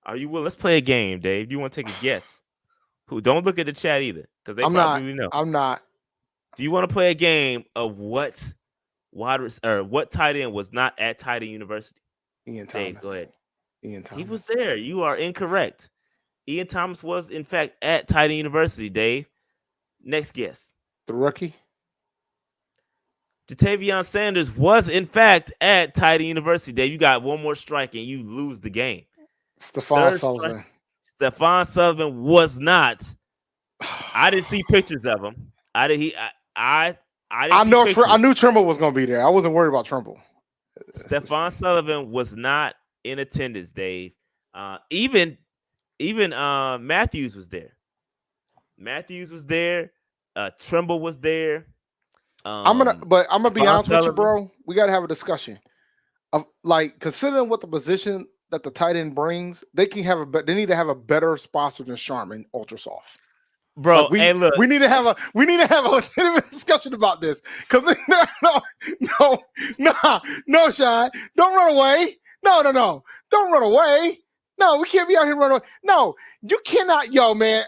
Are you willing? Let's play a game, Dave. Do you want to take a guess? Who? Don't look at the chat either, because they I'm not. probably know. I'm not. Do you want to play a game of what tight end was not at tight end university? Ian Dave, Thomas. go ahead. Ian Thomas. He was there. You are incorrect. Ian Thomas was, in fact, at tight end university, Dave. Next guess. The rookie? Jatavion Sanders was, in fact, at tight end university, Dave. You got one more strike and you lose the game. Stephon Sullivan. Stephon Sullivan was not. I didn't see pictures of him. I didn't know. I knew Trimble was going to be there. I wasn't worried about Trimble. Stephon Sullivan was not in attendance, Dave. Even Matthews was there. Matthews was there. Trimble was there. I'm gonna be honest with you, bro. We gotta have a discussion of like considering what the position that the tight end brings. They need to have a better sponsor than Charmin Ultra Soft. Bro, like hey, look, we need to have a legitimate discussion about this because no, Sean, don't run away. No, don't run away. No, we can't be out here running away. No, you cannot, man.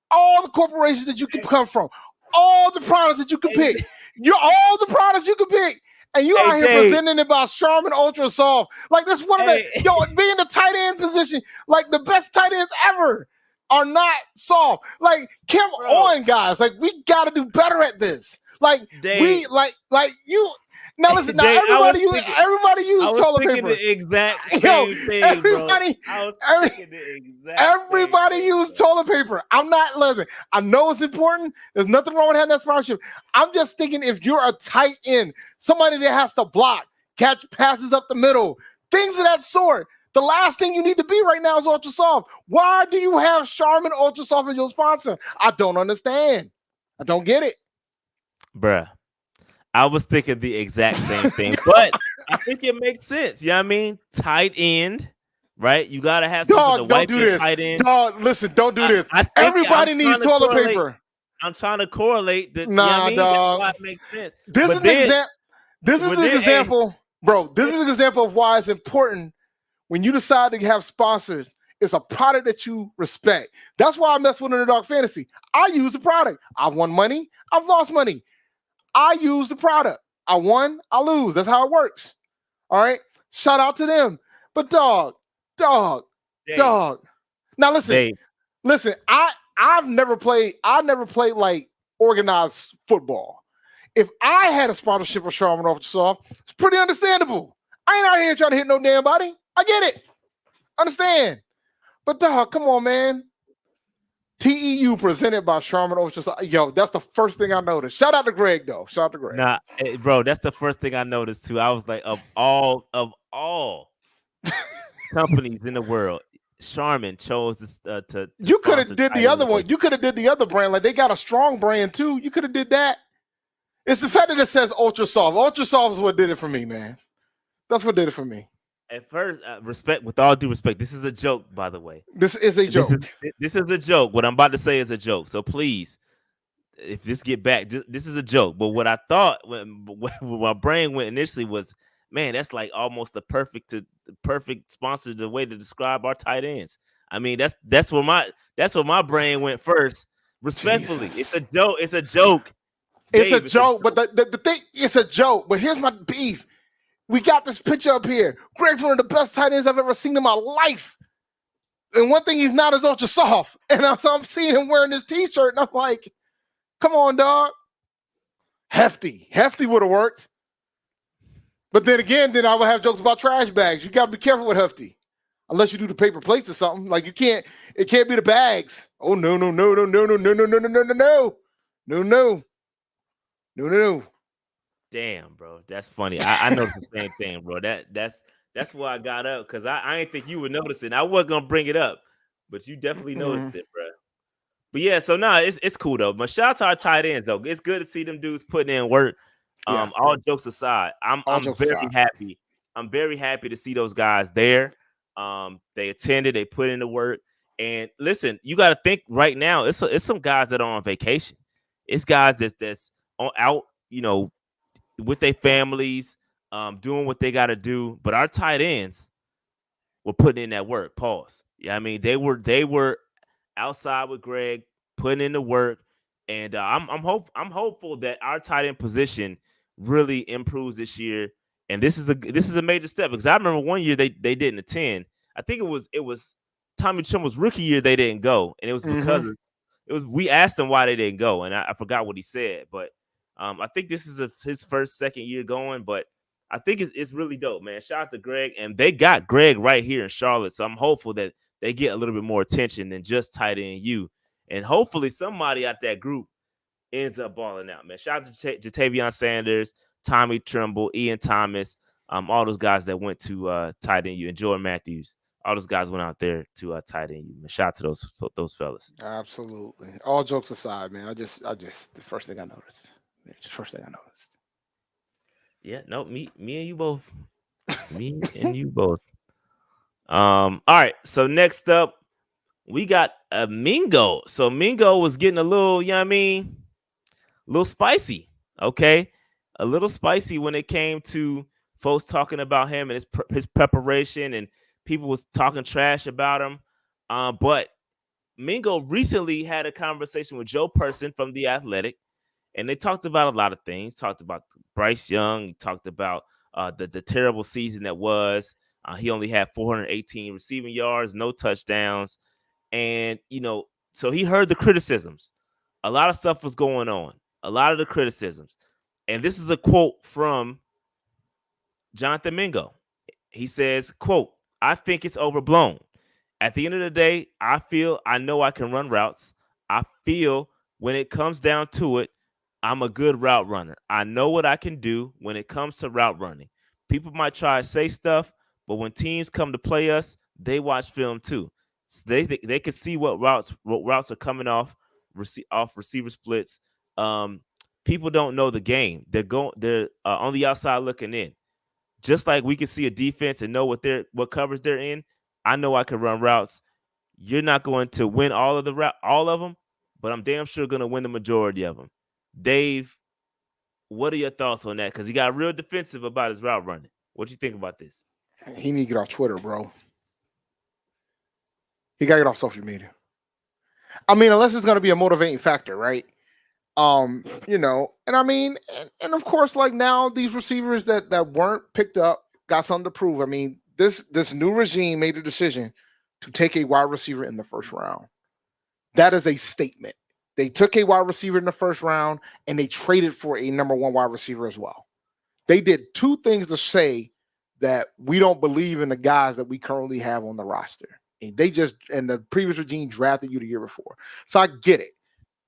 All the corporations that you can come from, all the products that you can pick, all the products you can pick, and you out here presenting about Charmin Ultra Soft. Like this one of the being the tight end position, like the best tight ends ever are not soft. Like come on, guys. Like we got to do better at this. Like we like you. Now listen. Now everybody use toilet paper. The exact same thing, everybody use toilet paper. I'm not listening. I know it's important. There's nothing wrong with having that sponsorship. I'm just thinking if you're a tight end, somebody that has to block, catch passes up the middle, things of that sort. The last thing you need to be right now is Ultra Soft. Why do you have Charmin Ultra Soft as your sponsor? I don't understand. I don't get it. Bruh. I was thinking the exact same thing, but I think it makes sense. You know what I mean? Tight end, right? You got to have something to wipe your tight end. Dog, listen, don't do this. Everybody needs toilet paper. I'm trying to correlate. Nah, you know what I mean? dog. That's why it makes sense. This is an example, bro. This is an example of why it's important when you decide to have sponsors. It's a product that you respect. That's why I mess with Underdog Fantasy. I use the product. I've won money. I've lost money. I use the product. I won, I lose. That's how it works. All right. Shout out to them. But dog. Now listen. I've never played like organized football. If I had a sponsorship with Charmin Ultra Soft, it's pretty understandable. I ain't out here trying to hit no damn body. I get it. Understand? But dog, come on, man. TEU presented by Charmin Ultra. Yo, that's the first thing I noticed. Shout out to Greg, though. Shout out to Greg. Nah, bro, that's the first thing I noticed too. I was like, of all companies in the world, Charmin chose to you could have sponsor did Tight the End other one. Innovation. You could have did the other brand. Like they got a strong brand too. You could have did that. It's the fact that it says Ultra Soft. Ultra Soft is what did it for me, man. That's what did it for me. At first, respect, with all due respect, this is a joke, by the way. This is a joke. This is a joke. What I'm about to say is a joke. So please, if this get back, this is a joke. But what I thought when my brain went initially was, man, that's like almost the perfect sponsor, the way to describe our tight ends. I mean, that's where my brain went first. Respectfully, Jesus. it's a joke. It's a joke. It's a joke. But the thing, it's a joke. But here's my beef. We got this picture up here. Greg's one of the best tight ends I've ever seen in my life. And one thing he's not is Ultra Soft. And so I'm seeing him wearing this t-shirt, and I'm like, come on, dog. Hefty would have worked. But then again, I would have jokes about trash bags. You got to be careful with Hefty. Unless you do the paper plates or something. Like it can't be the bags. Oh, no. Damn, bro, that's funny. I noticed the same thing, bro. That's why I got up, because I didn't think you would notice it. I wasn't gonna bring it up, but you definitely noticed it, bro. But yeah, so it's cool though. But shout out to our tight ends though. It's good to see them dudes putting in work. All jokes aside, I'm very happy. I'm very happy to see those guys there. They attended, they put in the work. And listen, you got to think right now. It's some guys that are on vacation. It's guys that's out, with their families, doing what they got to do. But our tight ends were putting in that work. Pause. Yeah, I mean they were outside with Greg, putting in the work, and I'm hopeful that our tight end position really improves this year. And this is a major step, because I remember one year they didn't attend. I think it was Tommy Tremble's rookie year they didn't go, and it was because we asked him why they didn't go, and I forgot what he said, but I think this is his second year going, but I think it's really dope, man. Shout out to Greg, and they got Greg right here in Charlotte, so I'm hopeful that they get a little bit more attention than just tight end you, and hopefully somebody out that group ends up balling out, man. Shout out to Jatavion Sanders, Tommy Tremble, Ian Thomas, all those guys that went to tight end you, and Jordan Matthews. All those guys went out there to tight end you. Man. Shout out to those fellas. Absolutely. All jokes aside, man. I just the first thing I noticed. Yeah, no, me and you both. Me and you both. All right. So next up, we got a Mingo. So Mingo was getting a little, a little spicy. Okay, a little spicy when it came to folks talking about him and his preparation, and people was talking trash about him. But Mingo recently had a conversation with Joe Person from The Athletic, and they talked about a lot of things. Talked about Bryce Young. He talked about the terrible season that was. He only had 418 receiving yards, no touchdowns. And, so he heard the criticisms. A lot of stuff was going on. A lot of the criticisms. And this is a quote from Jonathan Mingo. He says, quote, "I think it's overblown. At the end of the day, I know I can run routes. I feel when it comes down to it, I'm a good route runner. I know what I can do when it comes to route running. People might try to say stuff, but when teams come to play us, they watch film too. So they can see what routes are coming off receiver splits. People don't know the game. They're on the outside looking in. Just like we can see a defense and know what covers they're in. I know I can run routes. You're not going to win all of them, but I'm damn sure going to win the majority of them." Dave, what are your thoughts on that? Because he got real defensive about his route running. What do you think about this? He need to get off Twitter, bro. He got to get off social media. I mean, unless it's going to be a motivating factor, right? And I mean, and of course, like now these receivers that weren't picked up got something to prove. I mean, this new regime made a decision to take a wide receiver in the first round. That is a statement. They took a wide receiver in the first round and they traded for a number one wide receiver as well. They did two things to say that we don't believe in the guys that we currently have on the roster. And the previous regime drafted you the year before. So I get it.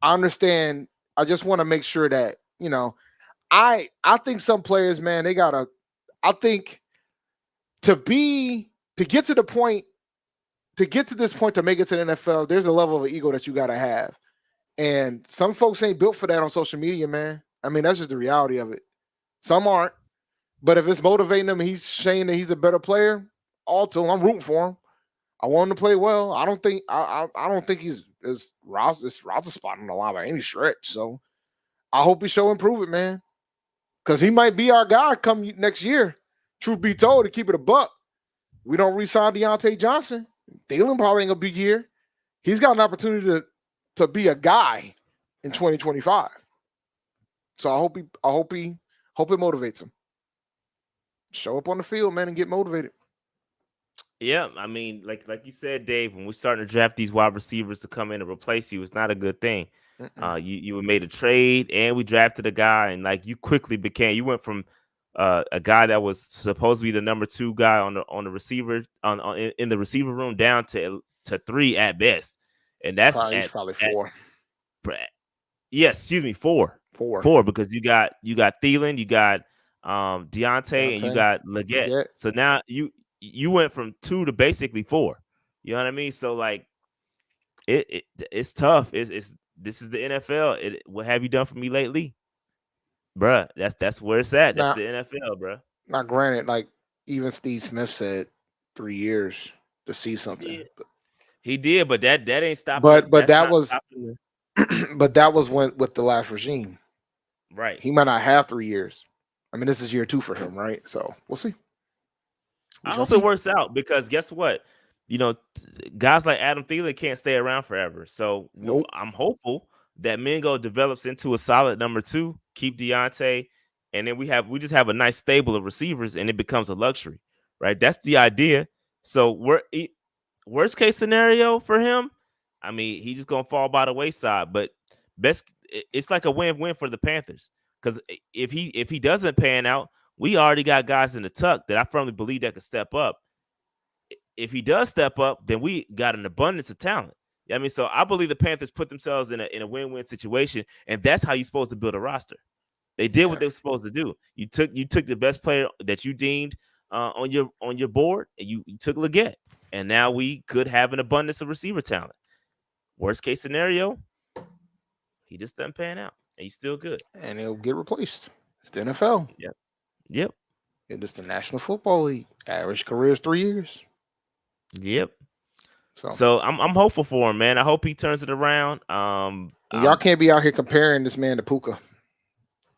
I understand. I just want to make sure that, I think some players, man, I think to get to the point, to get to this point to make it to the NFL, there's a level of ego that you got to have. And some folks ain't built for that on social media, man. I mean, that's just the reality of it. Some aren't. But if it's motivating him, he's saying that he's a better player, I'm rooting for him. I want him to play well. I don't think he's roster spot on the line by any stretch. So I hope he show improvement, man. Because he might be our guy come next year. Truth be told, to keep it a buck, we don't re-sign Deontay Johnson. Thielen probably ain't gonna be here. He's got an opportunity to be a guy in 2025. So I hope it motivates him. Show up on the field, man, and get motivated. Yeah, I mean, like you said, Dave, when we're starting to draft these wide receivers to come in and replace you, it's not a good thing. You made a trade, and we drafted a guy, and like you quickly you went from a guy that was supposed to be the number 2 guy on the receiver in the receiver room down to 3 at best, and that's probably 4. Yes, excuse me, 4 because you got Thielen, you got Deontay, and you got Leggett. So now you went from 2 to basically 4. You know what I mean? So like it's tough. This is the NFL. What have you done for me lately, bruh? That's where it's at. That's the NFL, bruh. Now, granted, like even Steve Smith said, 3 years to see something. Yeah. He did, but that ain't stopping. But that was but that was with the last regime, right? He might not have 3 years. I mean, this is year 2 for him, right? So we'll see. I hope it works out because guess what? Guys like Adam Thielen can't stay around forever. So I'm hopeful that Mingo develops into a solid number 2, keep Deontay, and then we just have a nice stable of receivers, and it becomes a luxury, right? That's the idea. So worst case scenario for him, I mean, he's just gonna fall by the wayside. But it's like a win-win for the Panthers because if he doesn't pan out, we already got guys in the tuck that I firmly believe that could step up. If he does step up, then we got an abundance of talent. I mean, so I believe the Panthers put themselves in a win-win situation, and that's how you're supposed to build a roster. They did what they were supposed to do. You took the best player that you deemed on your board, and you took Leggett, and now we could have an abundance of receiver talent. Worst case scenario, he just doesn't pan out, and he's still good, and he'll get replaced. It's the NFL. Yep. It is the National Football League. Average career is 3 years. Yep. So I'm hopeful for him, man. I hope he turns it around. Y'all can't be out here comparing this man to Puka.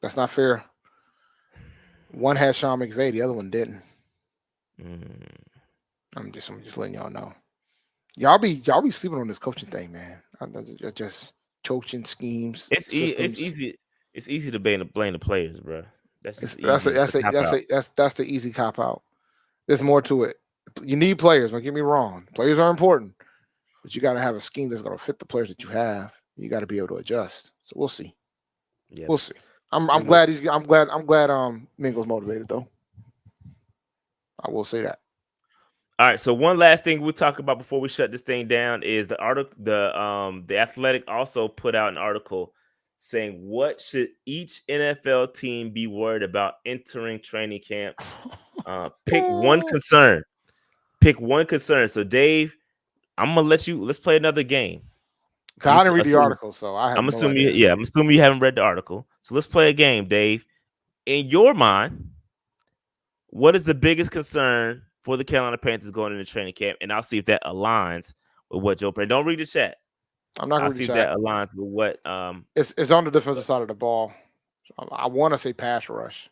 That's not fair. One had Sean McVay, the other one didn't. I'm just letting y'all know. Y'all be sleeping on this coaching thing, man. Just coaching schemes. It's easy. It's easy to blame the players, bro. That's the easy cop out. There's more to it. You need players. Don't get me wrong. Players are important, but you got to have a scheme that's going to fit the players that you have. You got to be able to adjust. So we'll see. Yeah. We'll see. I'm glad Mingo's motivated though. I will say that. All right. So one last thing we'll talk about before we shut this thing down is the article. The Athletic also put out an article saying what should each NFL team be worried about entering training camp. Pick one concern. So Dave, I'm gonna let's play another game. I didn't read the article, so I'm assuming you haven't read the article. So let's play a game, Dave. In your mind, what is the biggest concern for the Carolina Panthers going into training camp? And I'll see if that aligns with what Joe Perry. Don't read the chat. I'm not going to see if that aligns with what. It's on the defensive side of the ball. I want to say pass rush.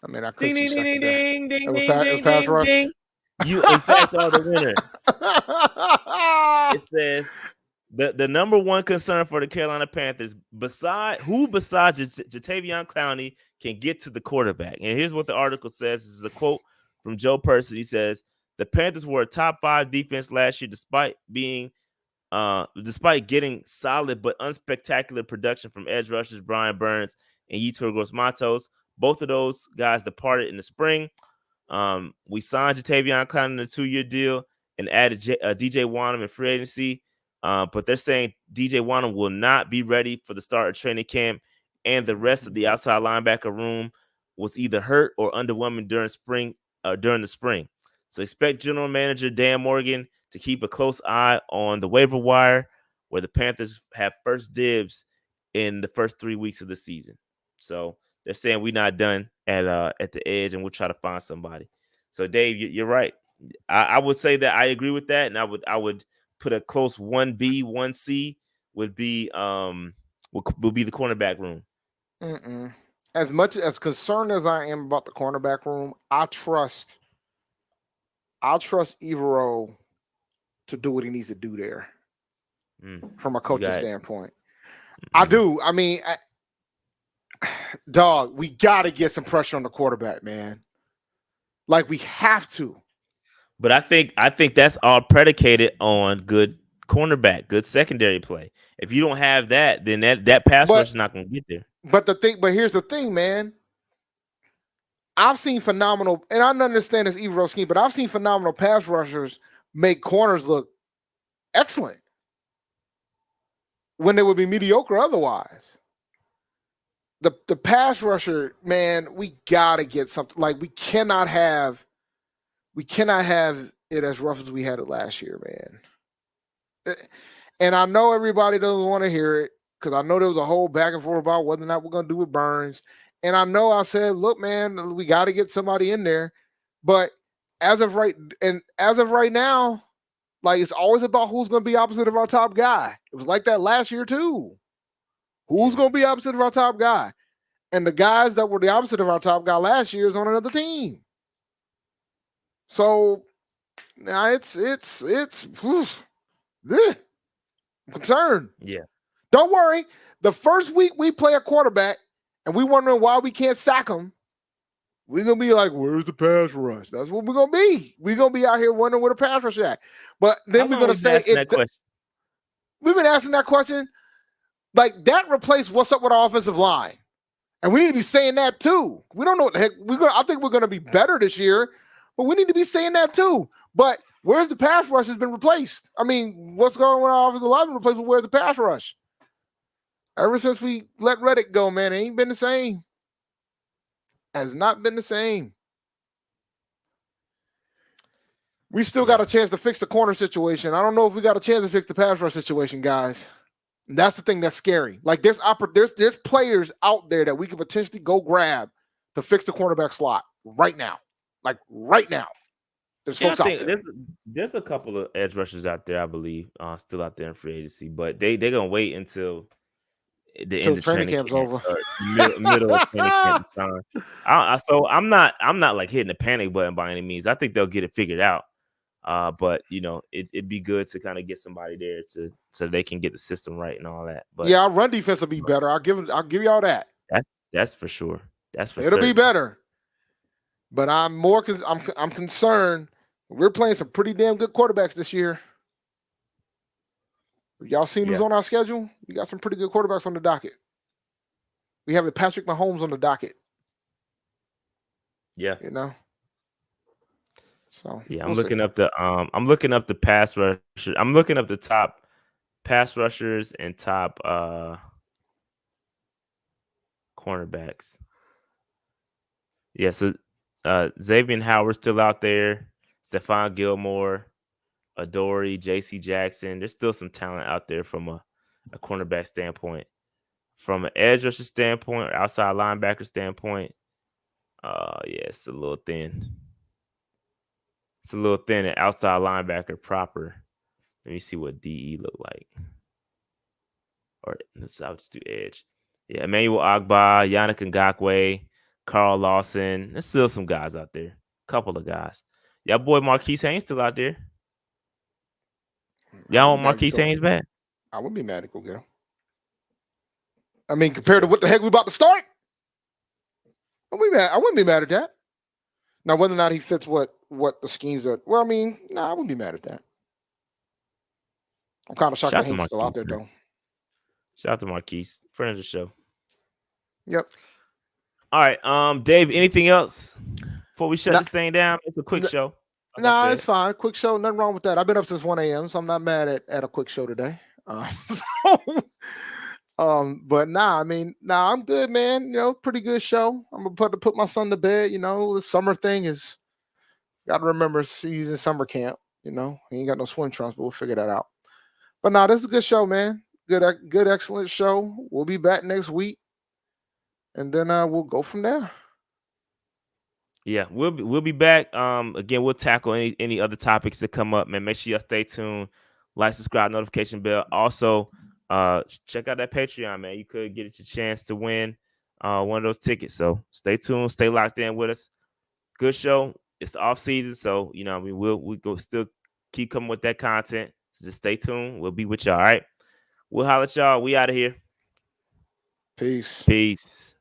I mean, I could see ding, it was pass rush. Ding. You, in fact, are the winner. It says the number one concern for the Carolina Panthers, besides Jatavion Clowney, can get to the quarterback. And here's what the article says. This is a quote from Joe Person. He says, the Panthers were a top 5 defense last year, despite getting solid but unspectacular production from edge rushers Brian Burns and Yetur Gross-Matos. Both of those guys departed in the spring. We signed Jatavion Clowney in a 2-year deal and added DJ Wanham in free agency. But they're saying DJ Wanham will not be ready for the start of training camp, and the rest of the outside linebacker room was either hurt or underwhelming during the spring. So expect general manager Dan Morgan to keep a close eye on the waiver wire, where the Panthers have first dibs in the first 3 weeks of the season. So they're saying we're not done at the edge, and we'll try to find somebody. So Dave, you're right. I would say that I agree with that, and I would put a close 1B, 1C would be the cornerback room. As much as concerned as I am about the cornerback room, I'll trust Evero to do what he needs to do there from a coaching standpoint. I do. I mean, dog, we got to get some pressure on the quarterback, man. Like, we have to. But I think that's all predicated on good cornerback, good secondary play. If you don't have that, then that pass rush is not going to get there. But here's the thing, man. I've seen phenomenal, and I don't understand this Evero scheme, but I've seen phenomenal pass rushers make corners look excellent when they would be mediocre otherwise. The pass rusher, man, we gotta get something. Like, we cannot have it as rough as we had it last year, man. And I know everybody doesn't want to hear it, because I know there was a whole back and forth about whether or not we're gonna do with Burns. And I know I said, look, man, we got to get somebody in there. But as of right now, like, it's always about who's going to be opposite of our top guy. It was like that last year too. Who's going to be opposite of our top guy? And the guys that were the opposite of our top guy last year is on another team. So now it's I'm concerned. Yeah. Don't worry. The first week we play a quarterback and we wondering why we can't sack him, we're going to be like, where's the pass rush? That's what we're going to be. We're going to be out here wondering where the pass rush is at. But then we're going to say we've been asking that question. Like, that replaced what's up with our offensive line. And we need to be saying that too. We don't know what the heck. I think we're going to be better this year, but we need to be saying that too. But where's the pass rush has been replaced? I mean, what's going on with our offensive line replaced with where's the pass rush? Ever since we let Reddick go, man, it ain't been the same. Has not been the same. We still got a chance to fix the corner situation. I don't know if we got a chance to fix the pass rush situation, guys. And that's the thing that's scary. Like, there's players out there that we could potentially go grab to fix the cornerback slot right now. Like, right now. There's folks out there. There's a couple of edge rushers out there, I believe, still out there in free agency, but they're gonna wait until the end of training camp's over, middle of training camp time. So I'm not like hitting the panic button by any means. I think they'll get it figured out. But it'd be good to kind of get somebody there so they can get the system right and all that. But yeah, our run defense will be better. I'll give y'all that. That's for sure. It'll be better. But I'm concerned. We're playing some pretty damn good quarterbacks this year. Y'all seen who's on our schedule? We got some pretty good quarterbacks on the docket. We have Patrick Mahomes on the docket. Yeah. So yeah, I'm looking up the pass rush. I'm looking up the top pass rushers and top cornerbacks. Yeah, so Xavier Howard's still out there. Stephon Gilmore, Adoree', J.C. Jackson. There's still some talent out there from a cornerback standpoint. From an edge rusher standpoint or outside linebacker standpoint, it's a little thin. It's a little thin at outside linebacker proper. Let me see what DE look like. Or I'll just do edge. Yeah, Emmanuel Ogbah, Yannick Ngakoue, Carl Lawson. There's still some guys out there. Couple of guys. Y'all boy Marquise Haynes still out there. Y'all want Marquise Haynes back? I wouldn't be mad to go get him. I mean, compared to what the heck we about to start, I wouldn't be mad at that. Now, whether or not he fits what the schemes are, well, I mean, I wouldn't be mad at that. I'm kind of shocked that Haynes still out there, though. Shout out to Marquise, friend of the show. Yep. All right, Dave. Anything else before we shut Nah, this thing down, it's a quick show. Like I nah, it's said. fine. Quick show, nothing wrong with that. I've been up since 1 a.m., so I'm not mad at a quick show today. So, but nah, I mean, nah, I'm good, man. You know, pretty good show. I'm gonna put my son to bed. You know, the summer thing is got to remember he's in summer camp. You know, he ain't got no swim trunks, but we'll figure that out. But nah, this is a good show, man. Good, excellent show. We'll be back next week, and then we'll go from there. Yeah, we'll be back. Again, we'll tackle any other topics that come up, man. Make sure y'all stay tuned. Like, subscribe, notification bell. Also, check out that Patreon, man. You could get your chance to win one of those tickets. So stay tuned, stay locked in with us. Good show. It's the off season, so you know, I mean, we go still keep coming with that content. So just stay tuned. We'll be with y'all. All right. We'll holler at y'all. We out of here. Peace. Peace.